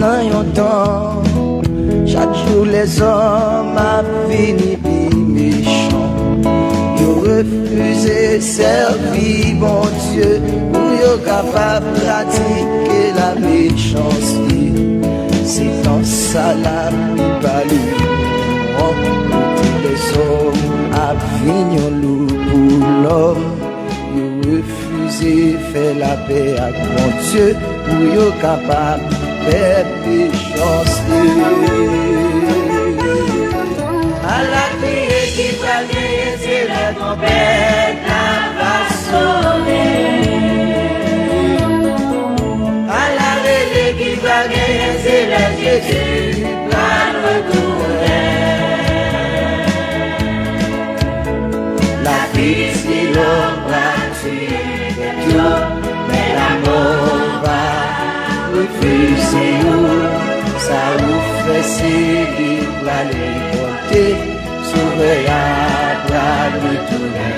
dans yon temps. Chaque jour les hommes a fini pi méchant. Yo refusé servir bon Dieu pour yo capable pratiquer la méchanceté. C'est dans ça la pali. Les hommes a vignon loup pour l'homme. Yo refusé faire la paix avec mon Dieu pour yo capable faire méchanceté. À la criée qui va gagner, c'est la trompette, la va sonner. À la relais qui va gagner, c'est la Jésus, va retourner. La vie, c'est l'homme va tuer de Dieu, mais l'amour va refuser nous. Ça vous fait sévir la liberté, sauver à retourner.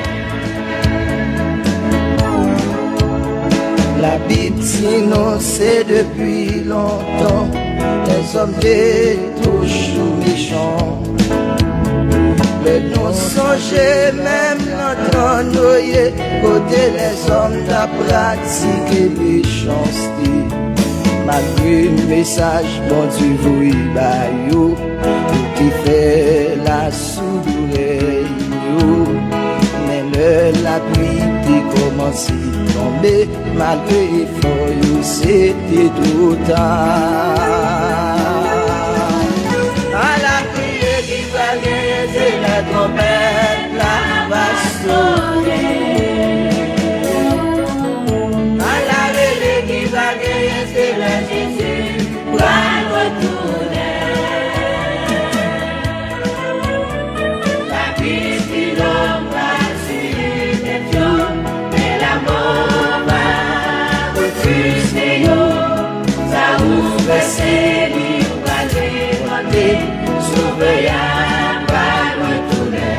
La Bible sinon c'est depuis longtemps, les hommes étaient toujours méchants. Mais non songer même notre noyer, côté les hommes t'a pratiqué méchanceté. Malgré le message, bon Dieu vous y bayou, qui fait la soudure, mais la pluie commence à tomber, malgré l'effort, c'était trop tard. À la criée qui va gagner, c'est la trompette, la va sonner. C'est la Jésus va retourner. La vie si l'homme va suivre des Dieu, mais l'amour va refuser yo. Ça ouvre ses livres, va demander, sauver va retourner.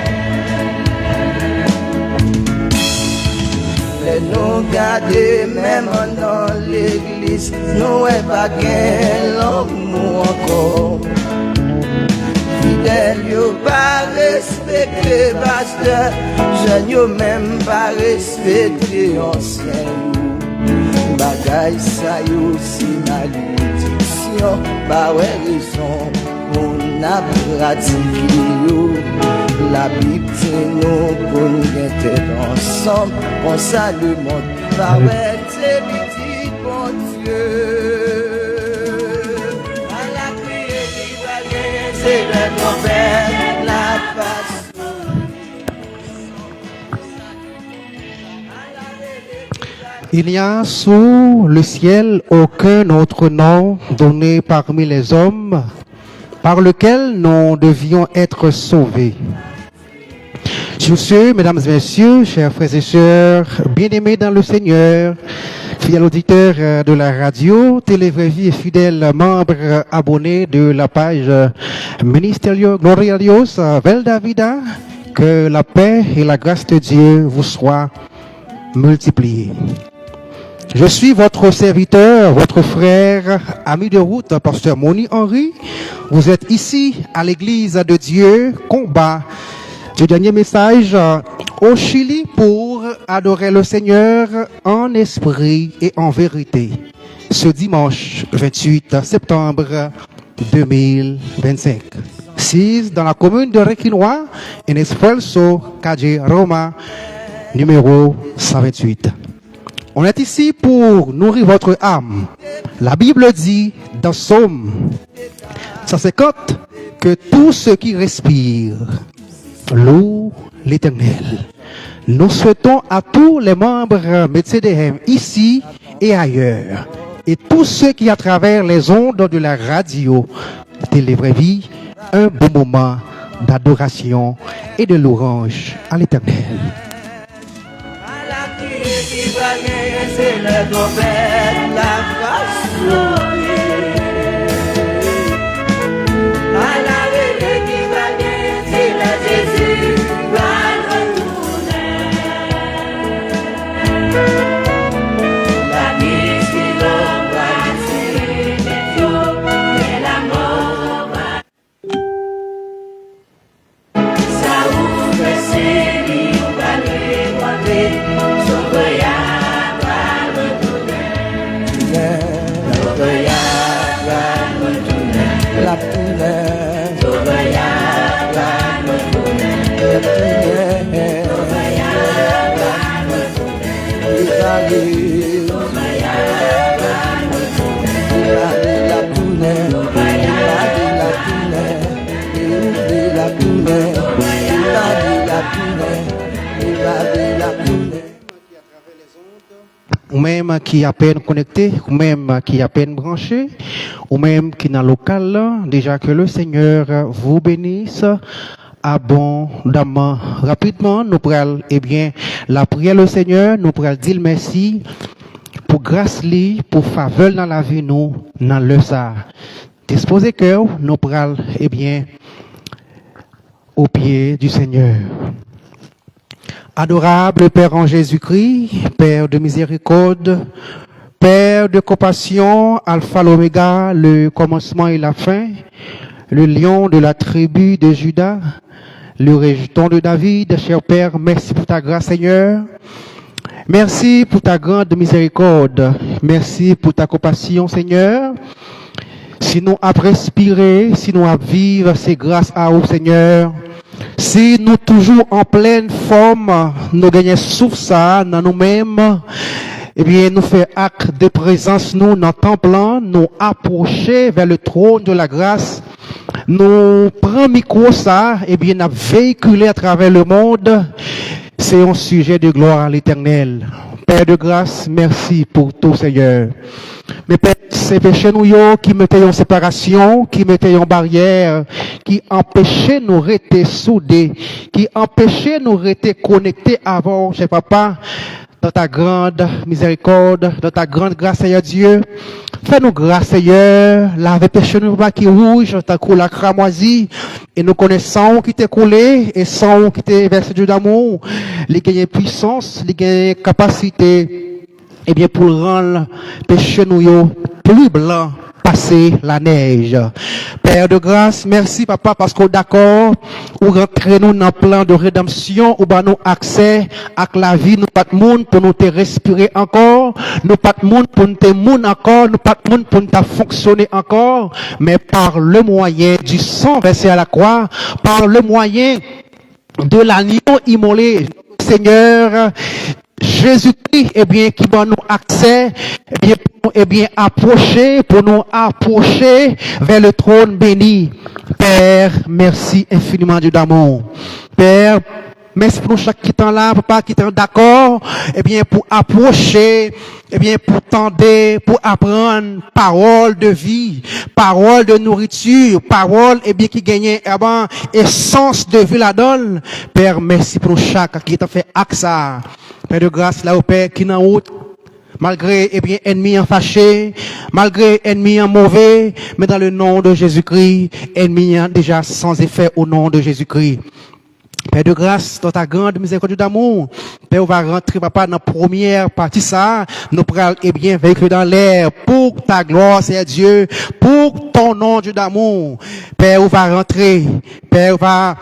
Les nous garder même dans l'église, nous est pas gain l'amour encore. Fidèle yo pas respecter pasteur, jeune yo même pas respecter ancien. Bagay sa yo si malédiction, pas ouais raison pour n'a pratiquer yo. La Bible dit nous pour nous être ensemble, on salue le monde, pas ouais c'est petit bon Dieu. À la criée qui va gagner, c'est le trompette, la passe. Il n'y a sous le ciel aucun autre nom donné parmi les hommes par lequel nous devions être sauvés. Sur ce, mesdames et messieurs, chers frères et sœurs, bien-aimés dans le Seigneur, fidèles auditeurs de la radio, Télé Vraie Vie et fidèles membres abonnés de la page Ministerio Gloria a Dios Vel Davida, que la paix et la grâce de Dieu vous soient multipliées. Je suis votre serviteur, votre frère, ami de route, pasteur Moni Henry. Vous êtes ici à l'église de Dieu, combat du dernier message au Chili pour adorer le Seigneur en esprit et en vérité. Ce dimanche 28 septembre 2025. 6 dans la commune de Requinois, en Esfuerzo, Calle Roma, numéro 128. On est ici pour nourrir votre âme. La Bible dit dans Psaume 150 que tout ce qui respire loue l'Éternel. Nous souhaitons à tous les membres MCDM ici et ailleurs, et tous ceux qui à travers les ondes de la radio Télé Vraie Vie, un bon moment d'adoration et de louange à l'Éternel. C'est le trompette, la va sonner. À la relais qui va gagner, c'est la Jésus va retourner. La vie si l'homme va suivre des Dieu, Ou même qui à peine connecté, ou même qui à peine branché, ou même qui dans le local, là, déjà que le Seigneur vous bénisse abondamment. Rapidement, nous prenons, eh bien, la prière le Seigneur, nous prenons dire merci pour grâce li, pour faveur dans la vie nous, dans le ça. Disposez cœur, nous prenons, eh bien, au pied du Seigneur. Adorable Père en Jésus-Christ, Père de miséricorde, Père de compassion, Alpha l'Oméga, le commencement et la fin, le lion de la tribu de Juda, le rejeton de David, cher Père, merci pour ta grâce Seigneur, merci pour ta grande miséricorde, merci pour ta compassion Seigneur. Si nous avons respiré, si nous avons vivre, c'est grâce à vous Seigneur. Si nous toujours en pleine forme, nous gagnons souffle ça dans nous-mêmes, eh bien, nous faisons acte de présence, nous, dans le temple, nous approcher vers le trône de la grâce, nous prenons micro ça, eh bien, nous véhiculer à travers le monde, c'est un sujet de gloire à l'éternel. Père de grâce, merci pour tout, Seigneur. Mais Père, c'est péché nous qui mettaient en séparation, qui mettaient en barrière, qui empêchaient nous rester soudés, qui empêchaient nous rester connectés avant, cher Papa, dans ta grande miséricorde, dans ta grande grâce, Seigneur Dieu. Fais-nous grâce, Seigneur, lave péché nous pas qui rouge, ta couleur la cramoisie, et nous connaissons qui t'est coulé, et sans qui t'est versé Dieu d'amour, les gagner puissance, les gagner capacité, eh bien, pour rendre péché nous plus blanc, passer la neige. Père de grâce, merci papa, parce qu'on est d'accord, ou rentrer nous dans le plan de rédemption, ou bah nous accès à la vie, nous pas de monde pour nous te respirer encore, nous pas de monde pour nous te monde encore, nous pas de monde pour nous te fonctionner encore, mais par le moyen du sang versé à la croix, par le moyen de l'agneau immolé, Seigneur, Jésus-Christ, eh bien, qui va nous accès, eh bien, pour nous approcher vers le trône béni. Père, merci infiniment Dieu d'amour. Père, merci pour nous chaque qui est là, papa, qui est d'accord, eh bien, pour approcher, eh bien, pour tendre, pour apprendre parole de vie, parole de nourriture, parole, eh bien, qui gagne, eh ben, essence de vie la donne. Père, merci pour nous chaque qui est fait AXA. Père de grâce, là, au Père, qui est en route, malgré, eh bien, ennemi en fâché, malgré ennemi en mauvais, mais dans le nom de Jésus-Christ, ennemi déjà sans effet au nom de Jésus-Christ. Père de grâce, dans ta grande miséricorde d'amour, Père, on va rentrer, papa, dans la première partie, ça, nous pourrons, eh bien, véhiculer dans l'air, pour ta gloire, Seigneur Dieu, pour ton nom, Dieu d'amour. Père, on va rentrer, Père, on va,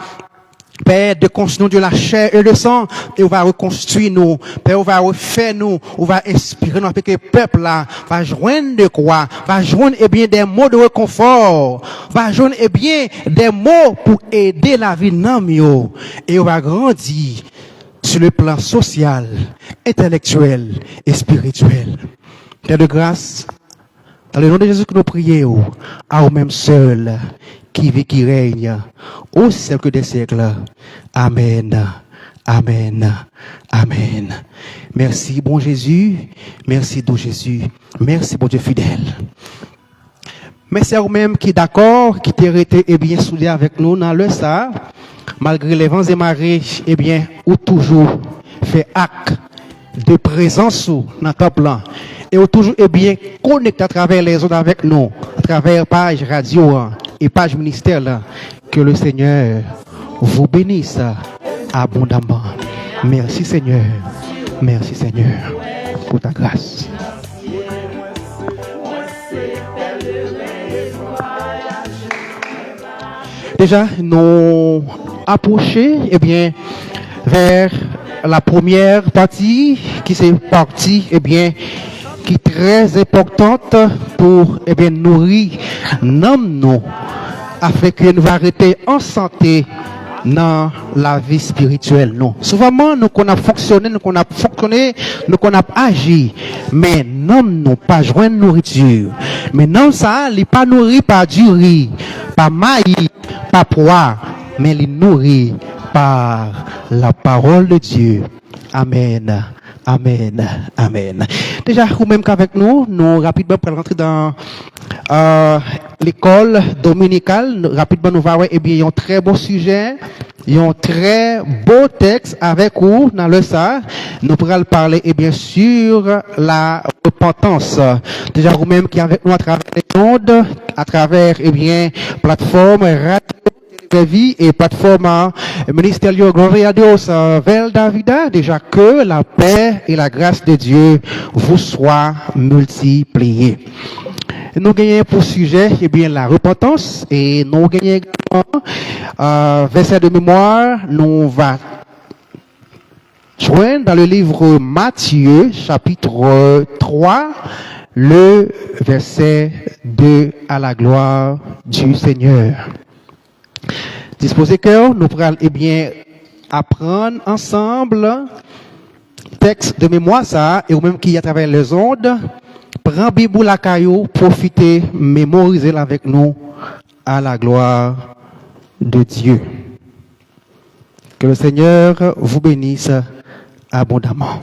Père, de construire de la chair et le sang, et on va reconstruire nous. Père, on va refaire nous, on va inspirer nous, avec que le peuple là, va joindre de quoi? Va joindre, eh bien, des mots de réconfort. Va joindre, eh bien, des mots pour aider la vie non, et on va grandir sur le plan social, intellectuel et spirituel. Père de grâce, dans le nom de Jésus que nous prions, à nous-mêmes seuls, qui vit, qui règne, au siècle des siècles. Amen. Amen. Amen. Merci, bon Jésus. Merci, doux Jésus. Merci, bon Dieu fidèle. Merci à vous-même qui est d'accord, qui t'est resté, eh bien, soudé avec nous dans le ça, malgré les vents et marées, eh bien, ou toujours fait acte de présence dans le temple. Et ou toujours, eh bien, connecté à travers les autres avec nous, à travers page radio et page ministère là, que le Seigneur vous bénisse abondamment. Merci Seigneur. Merci Seigneur pour ta grâce. Déjà, nous approchons, eh bien, vers la première partie, qui c'est partie, eh bien, qui est très importante pour nourrir nous afin que nous arrêter en santé dans la vie spirituelle. Non. Souvent, nous qu'on a fonctionné, nous qu'on a agi, mais nous pas joindre nourriture. Mais non, ça, il pas nourri par du riz, par maïs, par pois, mais il nourrit par la parole de Dieu. Amen. Amen. Amen. Déjà, ou même qu'avec nous rapidement pour rentrer dans l'école dominicale. Rapidement, nous allons voir, un très beau sujet, un très beau texte avec vous dans le ça. Nous pourrons parler, sur la repentance. Déjà, vous même qui avec nous à travers les ondes, à travers, plateforme, radio, vie et plateforme ministérielle Gloria Dios Vel Davida, déjà que la paix et la grâce de Dieu vous soient multipliées. Nous gagnons pour sujet, la repentance et nous gagnons également, verset de mémoire, nous va joindre dans le livre Matthieu, chapitre 3, le verset 2 à la gloire du Seigneur. Disposez cœur, nous pourrons apprendre ensemble texte de mémoire ça et ou même qui à travers les ondes. Prends Bible la caillou, profitez, mémorisez-la avec nous à la gloire de Dieu. Que le Seigneur vous bénisse abondamment.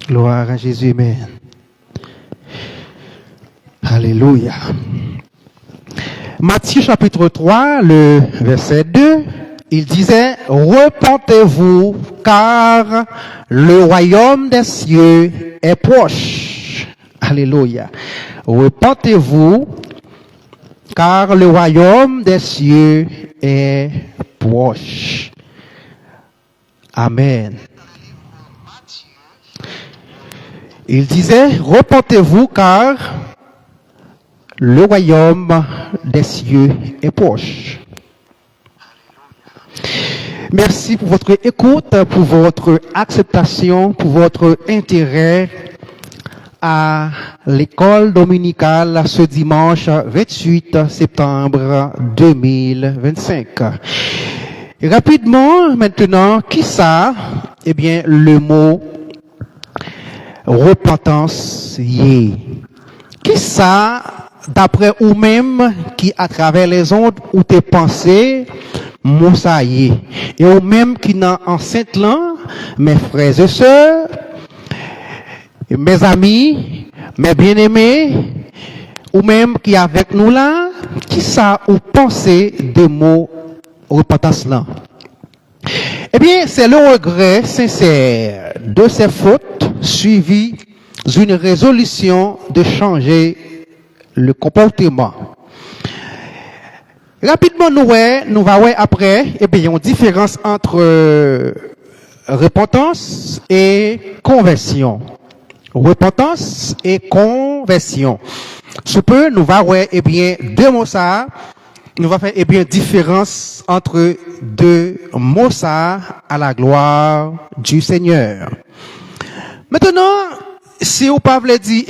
Gloire à Jésus, amen. Alléluia. Matthieu chapitre 3, le verset 2, il disait, repentez-vous, car le royaume des cieux est proche. Alléluia. Repentez-vous, car le royaume des cieux est proche. Amen. Il disait, repentez-vous, car le royaume des cieux est proche. Merci pour votre écoute, pour votre acceptation, pour votre intérêt à l'école dominicale ce dimanche 28 septembre 2025. Et rapidement, maintenant, qui ça? Le mot repentance y est. Qui ça? D'après ou même qui à travers les ondes ou tes pensées moussaillé et ou même qui dans enceinte là mes frères et sœurs mes amis mes bien-aimés ou même qui avec nous là qui ça ou pensez de mots repentance là c'est le regret sincère de ces fautes suivies d'une résolution de changer le comportement. Rapidement, nous allons voir après, une différence entre repentance et conversion. Repentance et conversion. Sous peu, nous allons voir, deux mots ça, nous allons faire, différence entre deux mots ça à la gloire du Seigneur. Maintenant, si vous pouvez dire,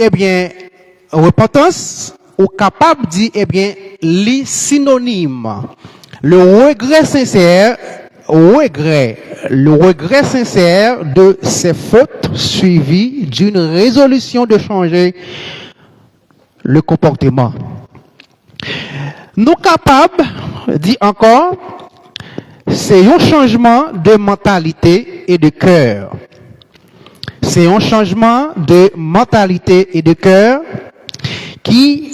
repentance, ou capable de dire, les synonymes. Le regret sincère de ces fautes suivies d'une résolution de changer le comportement. Nous capables, dit encore, c'est un changement de mentalité et de cœur. C'est un changement de mentalité et de cœur qui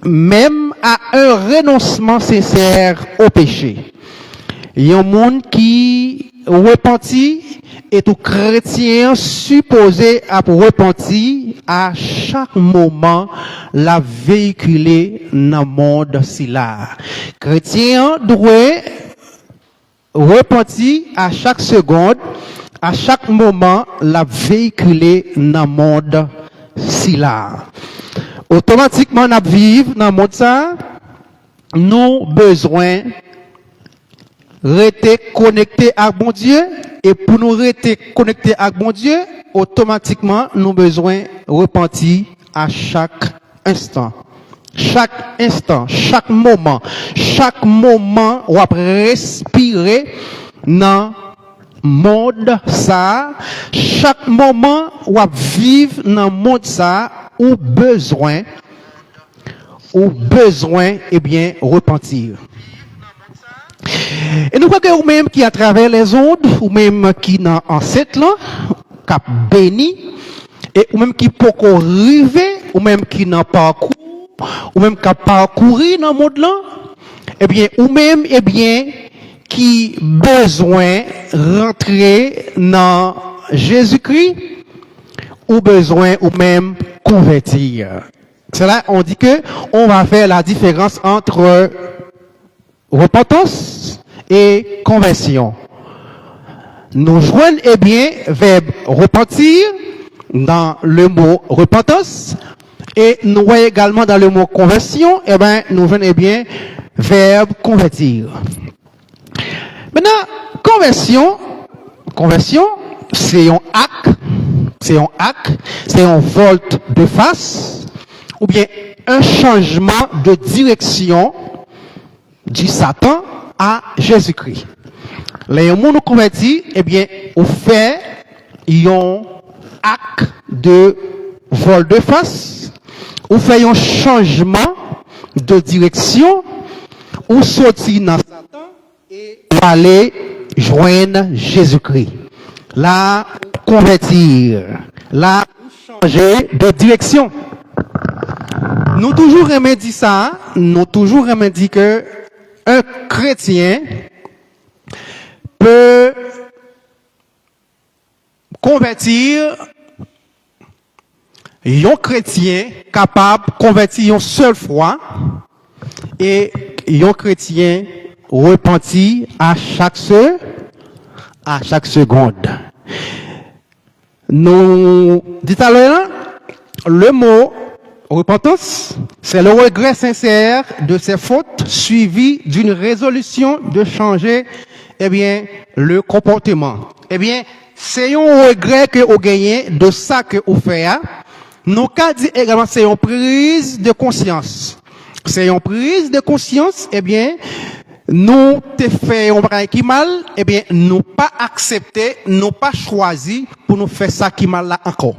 même à un renoncement sincère au péché. Il y a un monde qui repentit et tout chrétien supposé à repentir à chaque moment la véhiculer dans le monde si là. Chrétien doit repentir à chaque seconde, à chaque moment la véhiculer dans le monde si là. Automatiquement, nous vivons dans le monde ça, nous besoin rester connectés à bon Dieu, et pour nous rester connectés à bon Dieu, automatiquement, nous besoin repentir à chaque instant. Chaque instant, chaque moment, on va respirer dans monde ça, chaque moment on va vivre dans monde ça, ou besoin, eh bien, repentir. Et nous croyons que vous-même qui à travers les ondes, ou même qui dans ancêtre là, cap béni, et ou même qui peut arriver, ou même qui n'a parcours, ou même qui parcourir dans le monde là, eh bien, ou même, eh bien, qui besoin rentrer dans Jésus-Christ, ou besoin, ou même convertir. C'est là, on dit que on va faire la différence entre repentance et conversion. Nous joignons, eh bien, verbe repentir dans le mot repentance, et nous voyons également dans le mot conversion, eh bien, nous joignons, eh bien, verbe convertir. Maintenant, conversion, c'est un acte, c'est un volte de face, ou bien un changement de direction du Satan à Jésus-Christ. Les gens nous convertis, eh bien, au fait, ils ont acte de vol de face, ou fait un changement de direction, ou sortir dans Satan et aller joindre Jésus-Christ. Là, convertir. Là, changer de direction. Nous toujours aimons dire ça, nous toujours aimons dire que un chrétien peut convertir un chrétien capable de convertir une seule fois et un chrétien repenti à chaque seconde. Nous dit à l'heure, le mot repentance, c'est le regret sincère de ses fautes suivi d'une résolution de changer, eh bien, le comportement. Eh bien, c'est un regret que vous gagnez de ça que vous faites. Nous cas dit également, c'est une prise de conscience. C'est une prise de conscience, eh bien, nous te fait un travail qui mal, eh bien, nous pas accepté, nous pas choisi pour nous faire ça qui mal là encore.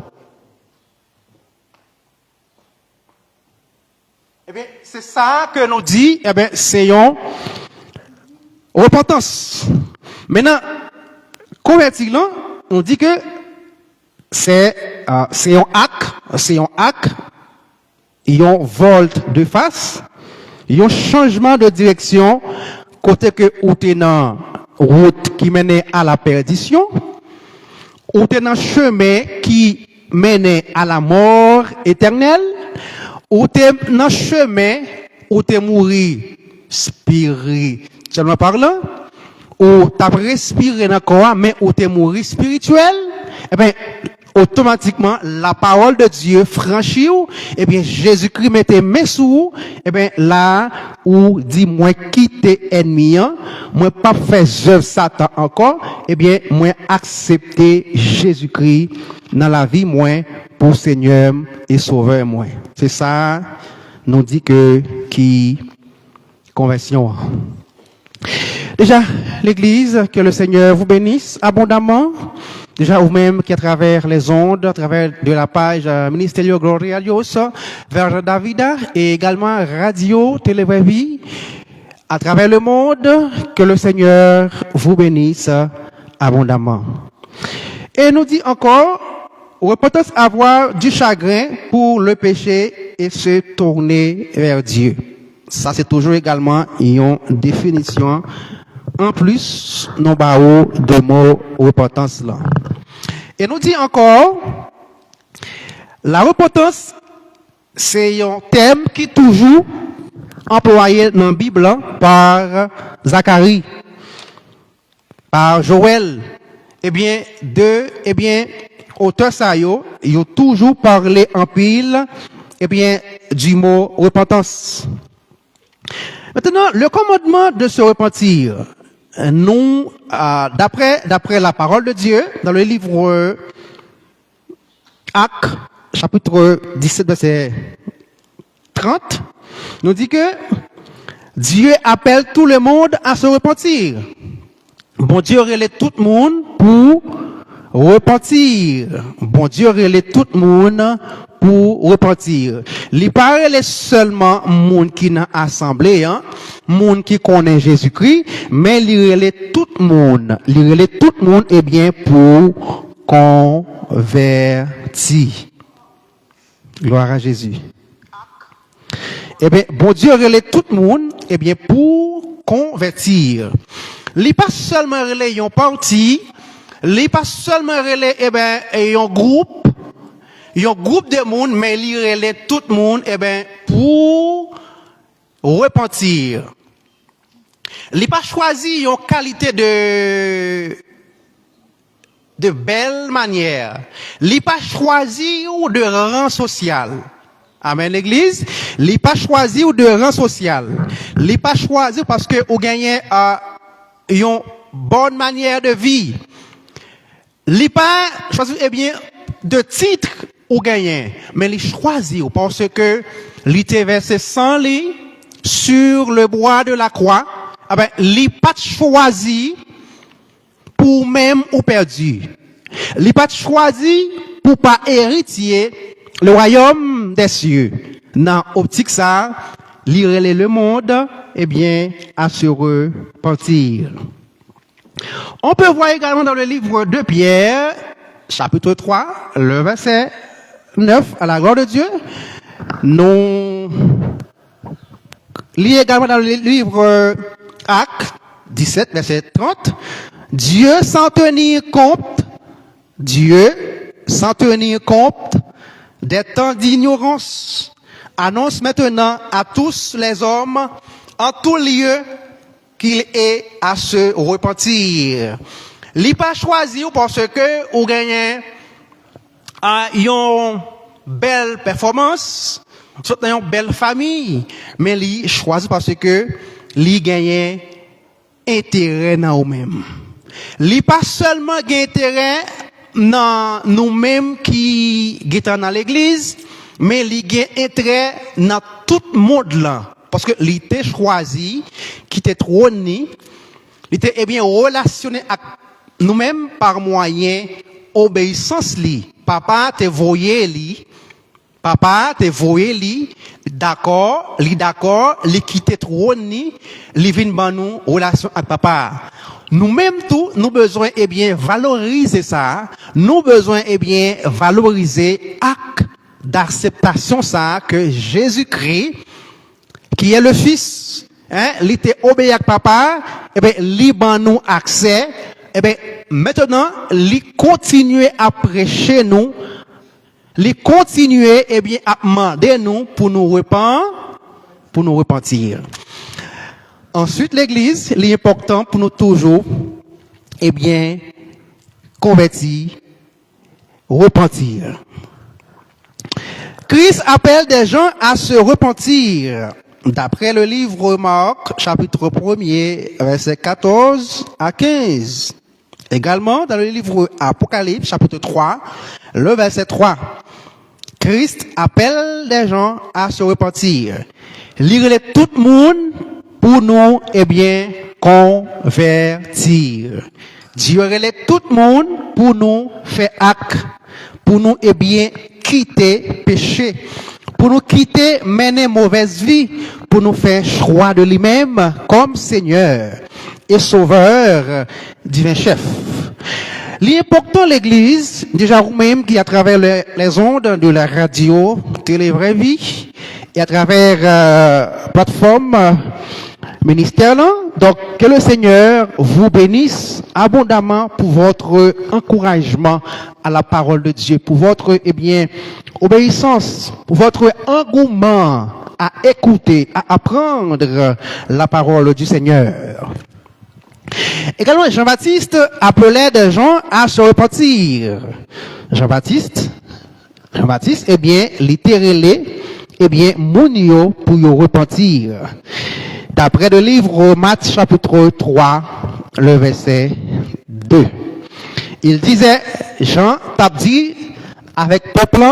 Eh bien, c'est ça que nous dit, eh bien, c'est une repentance. Maintenant, convertir là, on dit que c'est un acte, il y a un volte de face, il y a un changement de direction, côté que ou t'es dans route qui mène à la perdition, ou t'es dans chemin qui mène à la mort éternelle, ou t'es dans chemin où t'es mouru spirituellement parlant, ou t'as respiré dans le corps, mais où t'es mouru spirituel, eh bien, automatiquement, la parole de Dieu franchit ou, eh bien, Jésus-Christ mettait mes sous, eh bien, là, où dit, moi, quitter ennemi, moi, pas faire œuvre Satan encore, eh bien, moi, accepter Jésus-Christ dans la vie, moi, pour Seigneur et Sauveur, moi. C'est ça, nous dit que, qui, conversion. Déjà, l'église, que le Seigneur vous bénisse abondamment. Déjà, vous-même qui à travers les ondes, à travers de la page Ministerio Gloria Dios vers Davida et également Radio Télévévie, à travers le monde, que le Seigneur vous bénisse abondamment. Et nous dit encore, repentance avoir du chagrin pour le péché et se tourner vers Dieu. Ça, c'est toujours également une définition en plus, non bao de mots repentance là. Et nous dit encore, la repentance, c'est un thème qui est toujours employé dans la Bible par Zacharie, par Joël. Eh bien, auteur ça ils ont toujours parlé en pile, eh bien, du mot repentance. Maintenant, le commandement de se repentir, nous, d'après la parole de Dieu, dans le livre Actes, chapitre 17, verset 30, nous dit que Dieu appelle tout le monde à se repentir. Bon Dieu relève tout le monde pour repentir. Bon Dieu relève tout le monde pour repentir. Il parle seulement monde qui n'a assemblé, monde qui connaît Jésus-Christ, mais il relève tout le monde. Il relève tout le monde, eh bien, pour convertir. Gloire à Jésus. Eh bien, bon Dieu relève tout le monde, eh bien, pour convertir. Il n'est pas seulement relève un parti, il n'est pas seulement relève, eh bien, un groupe de monde, mais il relève tout le monde, eh bien, pour repentir. Il n'est pas choisi une qualité de belle manière. Il n'est pas choisi ou de rang social. Amen, l'église. Il n'est pas choisi ou de rang social. Il n'est pas choisi parce que vous gagnez une bonne manière de vie. Il n'est pas choisi, eh bien, de titre ou gagnez. Mais il choisit parce que il était versé sans lit sur le bois de la croix. Ah ben, il n'est pas choisi pour même ou perdu. Il n'est pas choisi pour pas héritier le royaume des cieux. Dans optique ça, lire le monde, eh bien, à se repentir. On peut voir également dans le livre de Pierre, chapitre 3, le verset 9, à la gloire de Dieu. Nous lisons également dans le livre Actes 17, verset 30. Dieu, sans tenir compte des temps d'ignorance, annonce maintenant à tous les hommes en tout lieu qu'il est à se repentir. Il n'est pas choisi parce que vous gagnez une belle performance, une belle famille, mais il choisi parce que il gagne intérêt dans vous-même. Il n'est pas seulement intérêt dans nous-mêmes qui sommes dans l'église, mais il y a intérêt dans tout le monde là. Parce que il était choisi, qui était trôné, il était eh bien relationné avec nous-mêmes par moyen obéissance li. Papa te voyé li, d'accord, li quitté trôné, li vinn ban nous relation avec papa. Nous-mêmes tout, nous besoin eh bien valoriser ça, nous besoin eh bien valoriser acte d'acceptation ça que Jésus-Christ qui est le fils, il était obéi à papa, eh bien li ban nous accès, eh bien maintenant li continuer à prêcher nous, li continuer eh bien à demander nous pour nous repentir. Ensuite, l'église, l'important pour nous toujours, eh bien, convertir, repentir. Christ appelle des gens à se repentir. D'après le livre Marc, chapitre 1er, verset 14 à 15. Également, dans le livre Apocalypse, chapitre 3, le verset 3. Christ appelle des gens à se repentir. Lire tout le monde pour nous, eh bien, convertir. Dieu relève tout le monde pour nous faire acte, pour nous, eh bien, quitter péché, pour nous quitter mener mauvaise vie, pour nous faire choix de lui-même comme Seigneur et Sauveur, divin chef. L'important l'église, déjà vous-même qui à travers les ondes de la radio, télé vraie vie, et à travers plateforme ministère là, donc que le Seigneur vous bénisse abondamment pour votre encouragement à la parole de Dieu, pour votre eh bien obéissance, pour votre engouement à écouter, à apprendre la parole du Seigneur. Également, Jean-Baptiste appelait des gens à se repentir. Jean-Baptiste, eh bien, littéralement, eh bien, mounio pour y repentir. D'après le livre Matthieu chapitre 3, le verset 2. Il disait, Jean t'a dit avec peuple,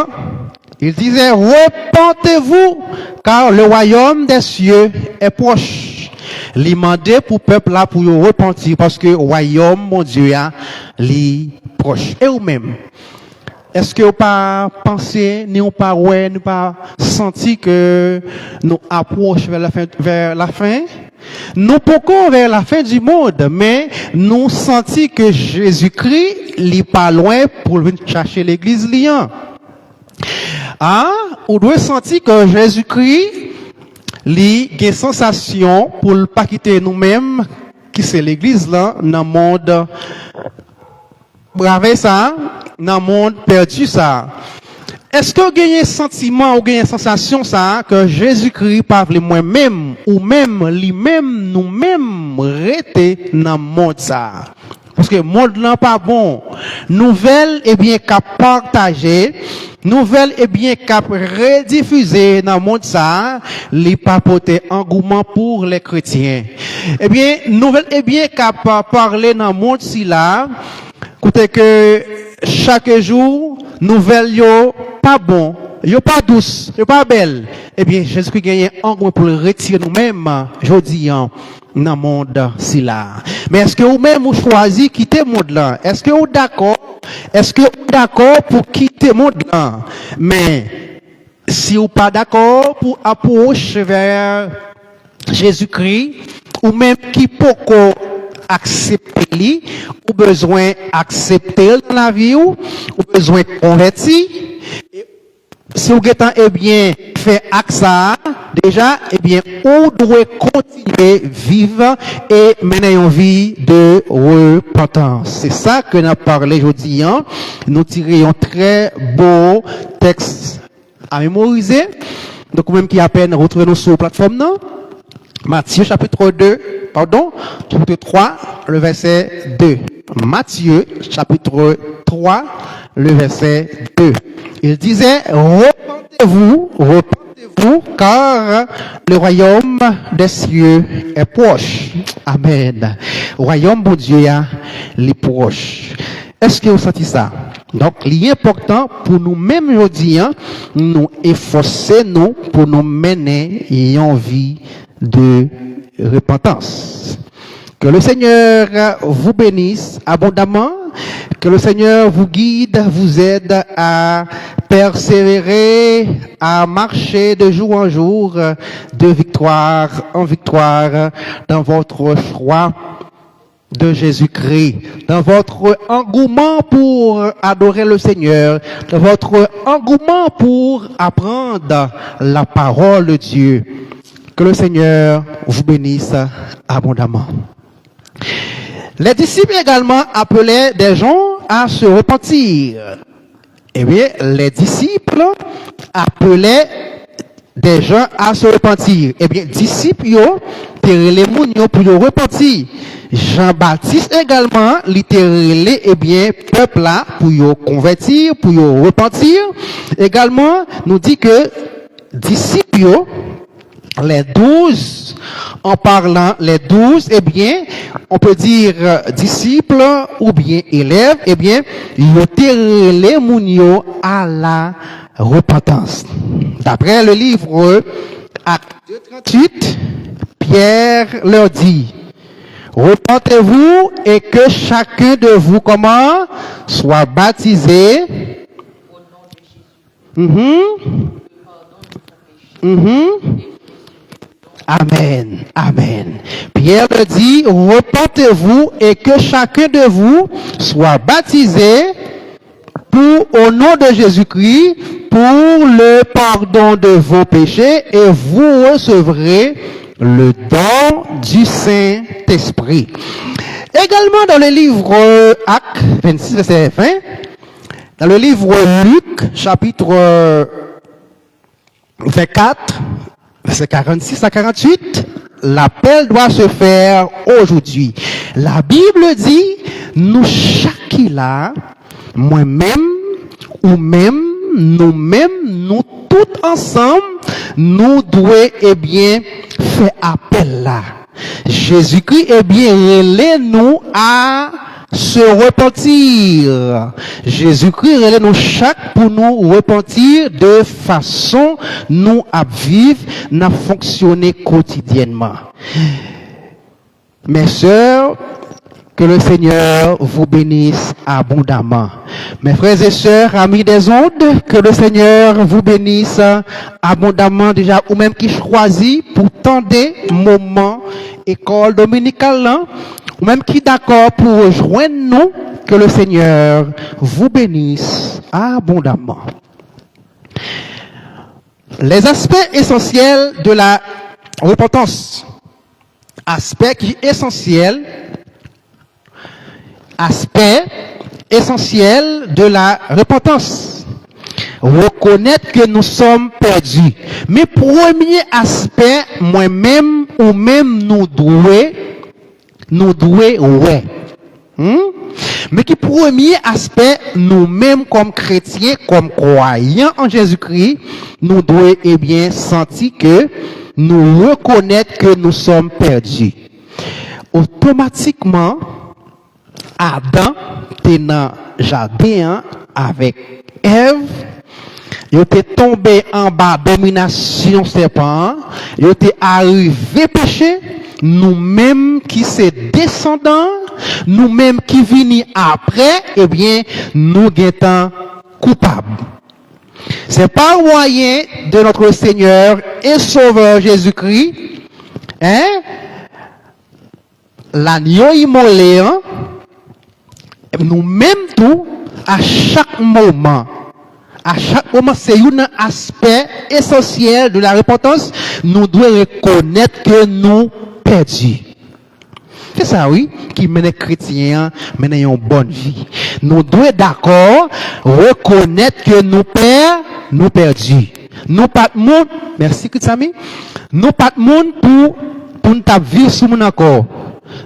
il disait, repentez-vous, car le royaume des cieux est proche. Il demandait pour peuple là pour repentir, parce que le royaume, mon Dieu, est proche. Et vous-même, est-ce que vous pas pensé, ni vous pas ouais, ni pas senti que nous approchons vers la fin? Nous pouvons vers la fin du monde, mais nous sentons que Jésus-Christ n'est pas loin pour venir chercher l'église liant. Ah, on doit sentir que Jésus-Christ, il a une sensation pour ne pas quitter nous-mêmes, qui c'est l'église là, dans le monde bravé ça, dans le monde perdu ça. Est-ce que vous avez un sentiment ou une sensation ça, que Jésus-Christ parle moi-même, ou même lui-même, nous-mêmes, rester dans le monde ça? Parce que le monde n'est pas bon. Nouvelle est bien qu'à partager, nouvelle est bien qu'à rediffuser dans le monde ça, les papoter engouement pour les chrétiens. Eh bien, nouvelle est bien qu'à parler dans le monde si là, écoutez que chaque jour, nouvelle yo pas bon, yo pas douce, yo pas belle. Eh bien, Jésus-Christ gagne engouement pour le retirer nous-mêmes, jodi dans le monde si là. Mais est-ce que vous-même vous choisissez quitter le monde là? Est-ce que vous d'accord? Est-ce que vous d'accord pour quitter le monde là? Mais si vous pas d'accord pour approcher vers Jésus-Christ, ou même qui peut accepter lui, ou besoin accepter dans la vie, ou besoin convertir. Si vous avez bien fait ça, déjà, eh bien, on doit continuer vivre et mener une vie de repentance. C'est ça que nous avons parlé aujourd'hui. Hein? Nous tirons un très beau texte à mémoriser. Donc, même qui à peine retrouver nous sur la plateforme, non? Matthieu chapitre 3, le verset 2. Matthieu chapitre 3, le verset 2. Il disait, repentez-vous, car le royaume des cieux est proche. Amen. Le royaume, bon Dieu, est proche. Est-ce que vous sentez ça? Donc, l'important pour nous-mêmes aujourd'hui, nous efforcer nous pour nous mener une vie de repentance. Que le Seigneur vous bénisse abondamment, que le Seigneur vous guide, vous aide à persévérer, à marcher de jour en jour, de victoire en victoire, dans votre choix de Jésus-Christ, dans votre engouement pour adorer le Seigneur, dans votre engouement pour apprendre la parole de Dieu. Que le Seigneur vous bénisse abondamment. Les disciples également appelaient des gens à se repentir. Eh bien, les disciples appelaient des gens à se repentir. Eh bien, disciples, les gens pour se repentir. Jean-Baptiste également, littéralement, eh bien, peuple là, pour se convertir, pour se repentir. Également, nous dit que disciples, les 12, en parlant les 12, eh bien, on peut dire disciples ou bien élèves, eh bien, ils ont les mounio à la repentance. D'après le livre Acte 38, Pierre leur dit, repentez-vous et que chacun de vous, comment, soit baptisé. Amen, amen. Pierre le dit, repentez-vous et que chacun de vous soit baptisé au nom de Jésus-Christ pour le pardon de vos péchés et vous recevrez le don du Saint-Esprit. Également dans le livre Actes 26, verset 20, dans le livre Luc, chapitre 24, verset 46 à 48, l'appel doit se faire aujourd'hui. La Bible dit, nous chaque là, moi-même, ou même, nous-mêmes, nous tous ensemble, nous devons, eh bien, faire appel là. Jésus-Christ, eh bien, relève nous à se repentir. Jésus-Christ relève nous chaque pour nous repentir de façon nous à vivre, à fonctionner quotidiennement. Mes sœurs, que le Seigneur vous bénisse abondamment. Mes frères et sœurs, amis des ondes, que le Seigneur vous bénisse abondamment déjà, ou même qui choisit pour tant des moments école dominicale, ou même qui d'accord pour rejoindre nous, que le Seigneur vous bénisse abondamment. Les aspects essentiels de la repentance. Aspect qui est essentiel de la repentance. Reconnaître que nous sommes perdus. Mais premier aspect, moi-même ou même nous doués, ouais. Mais qui premier aspect, nous-mêmes comme chrétiens, comme croyants en Jésus-Christ, nous devons sentir que nous reconnaître que nous sommes perdus. Automatiquement, Adam était dans le jardin avec Ève. Il était tombé en bas domination serpent. Il était arrivé péché. Nous-mêmes qui sommes descendants, nous-mêmes qui venons après, nous sommes coupables. C'est par moyen de notre Seigneur et Sauveur Jésus-Christ, l'agneau immolé, nous-mêmes tout, à chaque moment, c'est un aspect essentiel de la repentance, nous devons reconnaître que nous perdus. C'est ça, oui, qui mène les chrétiens, mène une bonne vie. Nous devons d'accord reconnaître que nous perdus. Nous pas de monde, merci Christami, nous pas de monde pour nous vivre sous mon accord.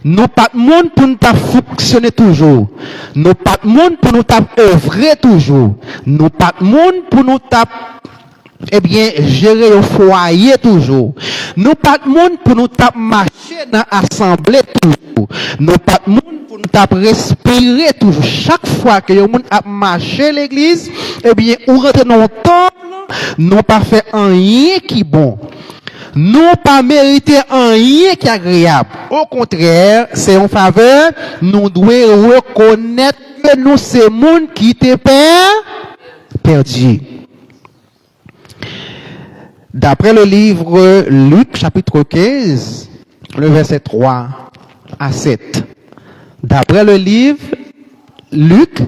Nous pas de monde pour nous fonctionner toujours. Nous pas de monde pour nous œuvrer toujours. Nous pas de monde pour nous gérer au foyer toujours. Nous pas de monde pour nous marcher dans l'assemblée toujours. Nous pas de monde pour nous respirer toujours. Chaque fois que nous marché l'église, ou rentrer dans le temple, nous pas fait rien qui est bon. Nous pas mérité rien qui est agréable. Au contraire, c'est en faveur, nous devons reconnaître que nous c'est monde qui était perdu. D'après le livre Luc, chapitre 15, le verset 3 à 7. D'après le livre Luc,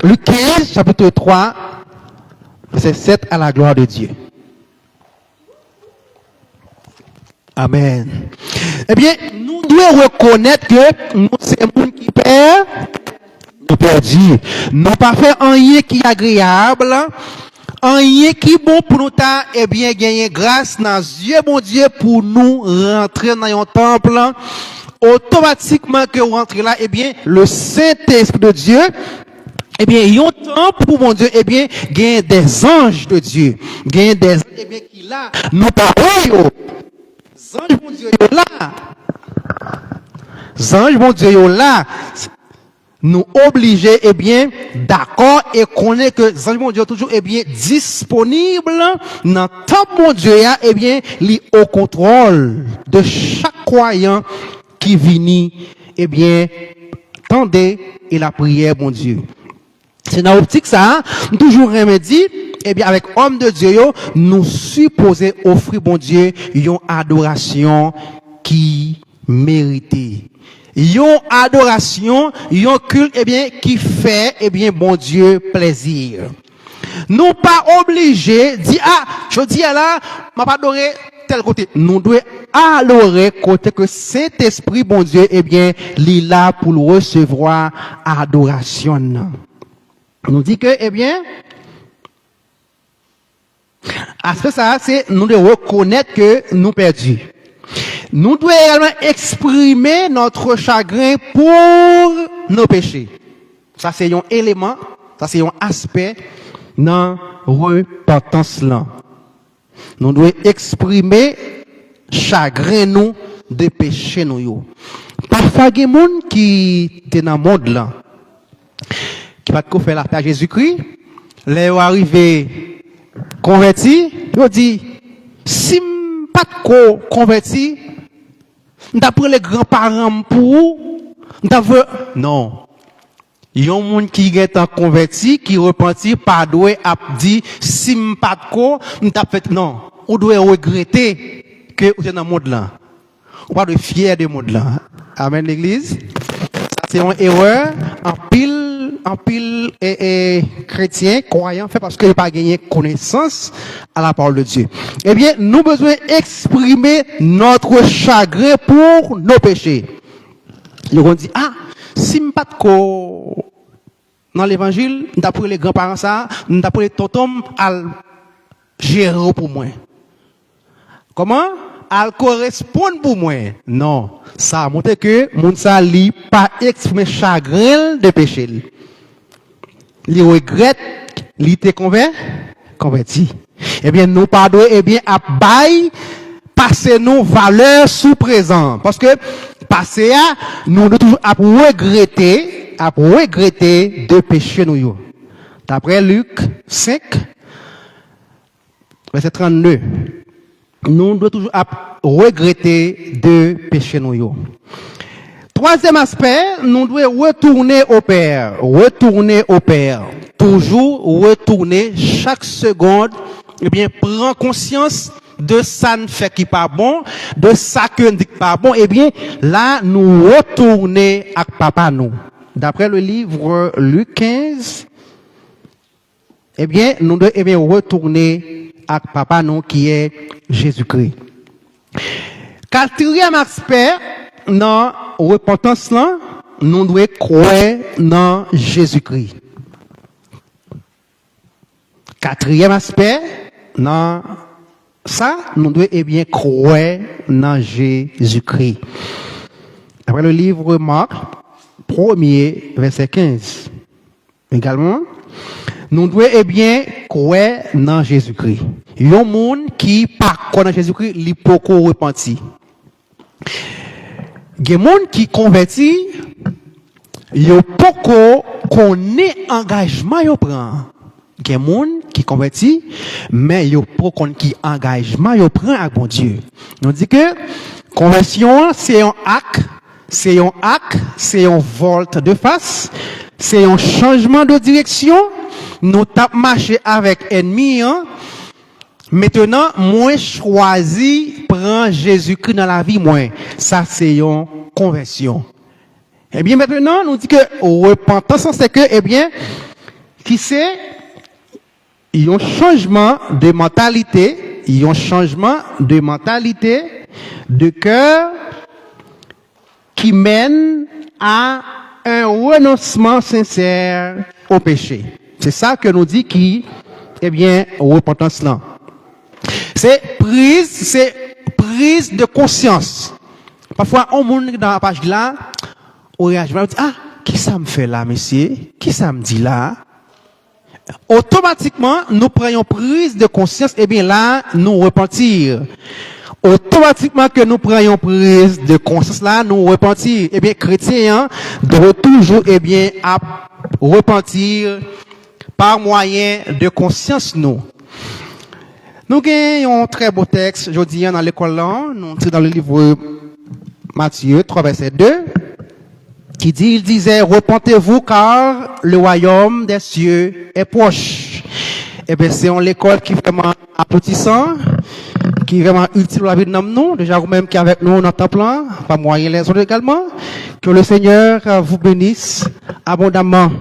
Luc 15, chapitre 3, verset 7 à la gloire de Dieu. Amen. Nous devons reconnaître que nous sommes monde qui perd, nous perdus. Nous pas fait rien qui est agréable, rien qui est bon pour nous gagner grâce dans Dieu, bon Dieu, pour nous rentrer dans un temple. Automatiquement que vous rentrez là, le Saint-Esprit de Dieu, il y a un temps pour mon Dieu, il y a des anges de Dieu. Il y a des anges, qui là, nous parlons. Les anges, mon Dieu, là. Les anges, mon Dieu, là. Nous obligés, d'accord, et qu'on est que les anges, mon Dieu, toujours, disponible dans le temps, mon Dieu, li au contrôle de chaque croyant qui vient, tendez et la prière, mon Dieu. C'est dans l'optique ça, toujours remédie, avec homme de Dieu, nous supposons offrir, bon Dieu, une adoration qui mérite. Une adoration, un culte, qui fait, bon Dieu, plaisir. Nous pas obligés, dire, je dis là, m'a pas adoré tel côté. Nous devons adorer côté que Saint-Esprit, bon Dieu, il là pour recevoir adoration. Nous dit que, après ça, c'est, nous devons reconnaître que nous perdus. Nous devons également exprimer notre chagrin pour nos péchés. Ça, c'est un élément, ça, c'est un aspect dans repentance là. Nous devons exprimer chagrin nous de péché nous yo. Parfois, il y a des gens qui sont dans le monde là, qui va faire la paix à Jésus-Christ, les arrivés convertis, ils disent, si je ne pas converti, d'après les grands-parents pour non. Il y a un monde qui est converti, qui repentit, pas doué, a dit, si je pas de quoi, non. On doit regretter que vous êtes dans le monde là. On doit être fier du monde là. Amen, l'église. Ça, c'est une erreur en pile et chrétien, croyant, fait parce qu'il n'a pas gagné connaissance à la parole de Dieu. Eh bien, nous avons besoin d'exprimer notre chagrin pour nos péchés. Nous avons dit, si je pas de quoi dans l'évangile, d'après les grands-parents, ça, d'après les tontons, à gérer pour moi. Comment? Elle correspond pour moi. Non. Ça montre que mon ça lit pas exprimer chagrin de péché. Il regrette, il était converti. Eh bien, nous pardonnons, eh bien, à bail, passer nos valeurs sous présent. Parce que, passer à, nous devons toujours à regretter de péché nous. D'après Luc 5, verset 32. Nous devons toujours regretter de péché nous. Troisième aspect, nous devons retourner au Père. Retourner au Père. Toujours retourner chaque seconde. Eh bien, prendre conscience de ça ne fait qui pas bon, de ça que ne dit pas bon. Eh bien, là, nous retourner à papa nous. D'après le livre Luc 15, eh bien, nous devons retourner à papa nous qui est Jésus-Christ. Quatrième aspect, dans repentance là, nous devons croire dans Jésus-Christ. Quatrième aspect, dans ça, nous devons eh bien croire dans Jésus-Christ. Après le livre Marc, 1er, verset 15. Également, nous devons eh bien croire dans Jésus-Christ. Il y a un monde qui par croire dans Jésus-Christ, il peut repentir. Il y a des gens qui convertit, il y a beaucoup qu'on est engagement yo prend. Il y a des gens qui convertit, mais il y a beaucoup qui engagement yo prend avec bon Dieu. On dit que conversion c'est un acte, c'est un volte de face, c'est un changement de direction. Nous tap marcher avec ennemi hein. Maintenant, moi choisi prendre Jésus-Christ dans la vie moi. Ça c'est une conversion. Eh bien maintenant, nous dit que repentance c'est que eh bien qui c'est il y a un changement de mentalité, de cœur qui mène à un renoncement sincère au péché. C'est ça que nous dit qui eh bien repentance là. C'est prise de conscience. Parfois, on monte dans la page là, on réagit, on dit, qui ça me fait là, monsieur? Qui ça me dit là? Automatiquement, nous prenons prise de conscience, et bien là, nous repentir. Automatiquement que nous prenons prise de conscience là, nous repentir. Eh bien, chrétien, doit toujours, eh bien, à repentir par moyen de conscience, nous. Nous avons un très beau texte, aujourd'hui, dans l'école là, nous sommes dans le livre Matthieu 3, verset 2, qui dit, il disait, repentez-vous car le royaume des cieux est proche. Eh bien, c'est l'école qui est vraiment appétissant, qui est vraiment utile à la vie de nous, déjà vous-même qui est avec nous dans le temple, par moyen les autres également. Que le Seigneur vous bénisse abondamment.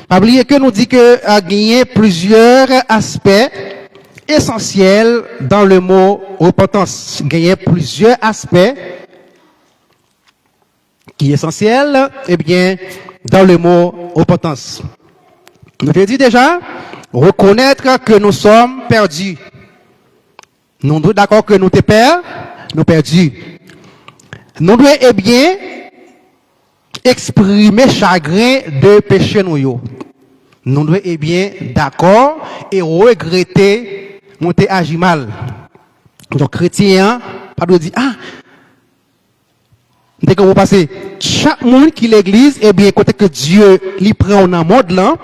Pas oublier que nous dit que gagner plusieurs aspects essentiels dans le mot repentance. Gagner plusieurs aspects qui est essentiel, eh bien, dans le mot repentance. Nous avons dit déjà, reconnaître que nous sommes perdus. Nous sommes d'accord que nous sommes perdus. Nous devons, eh bien, exprimer chagrin de péché nous. Nous devons, eh bien, d'accord et regretter monter agir mal. Donc, chrétien, pas de dire, Dès que vous passez, chaque monde qui l'église, eh bien, côté que Dieu lui prend en mode là,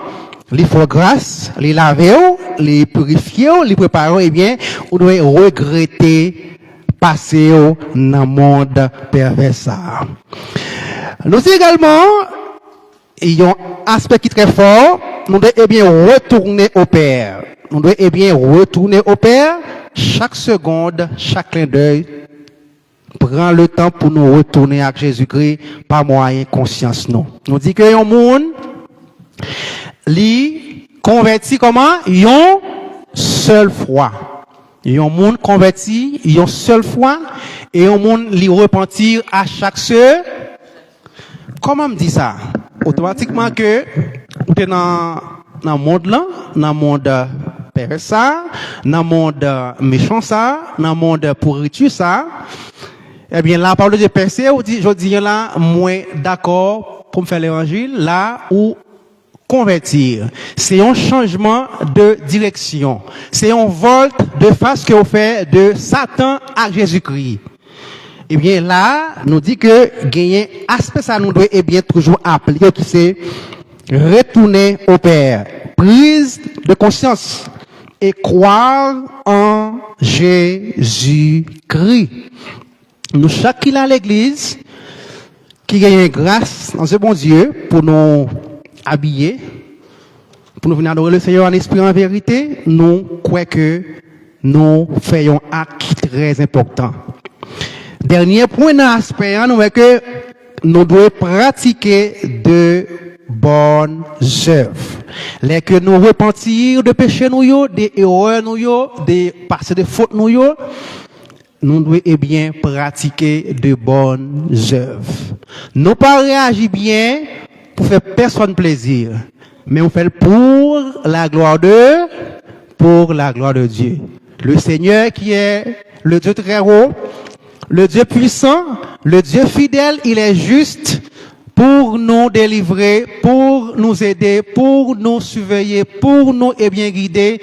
lui fait grâce, lui laver, lui purifier, lui préparer, eh bien, vous devez regretter passer dans le monde pervers ça. Nous également, il y a un aspect qui est très fort, nous devons, eh bien, retourner au Père. Nous devons, eh bien, retourner au Père, chaque seconde, chaque clin d'œil, prend le temps pour nous retourner à Jésus-Christ par moyen conscience nous. Nous dit que un monde li converti comment? Yon seule fois. Yon monde converti, yon seule fois et un monde li repentir à chaque seul. Comment me dit ça? Automatiquement que ou t'es dans le monde là, dans le monde pervers ça, dans le monde méchant ça, dans le monde pourriture ça. Eh bien, la parole de percé, je dis là, moi, d'accord, pour me faire l'évangile, là, ou convertir. C'est un changement de direction. C'est un volte de face que vous faites de Satan à Jésus-Christ. Eh bien, là, nous dit que, gagner aspect ça nous doit, eh bien, toujours appeler, qui c'est retourner au Père. Prise de conscience et croire en Jésus-Christ. Nous, chacun à l'église, qui gagne grâce dans ce bon Dieu pour nous habiller, pour nous venir adorer le Seigneur en esprit en vérité, nous croyons que nous faisons un acte très important. Dernier point dans l'aspect, nous voyons que nous devons pratiquer de bonnes œuvres. Les que nous repentir de péché nous, des erreurs nous, des passés de fautes nous devons eh bien pratiquer de bonnes œuvres. Nous pas réagir bien pour faire personne plaisir, mais on fait pour la gloire de Dieu. Le Seigneur qui est le Dieu très haut, le Dieu puissant, le Dieu fidèle, il est juste pour nous délivrer, pour nous aider, pour nous surveiller, pour nous eh bien guider.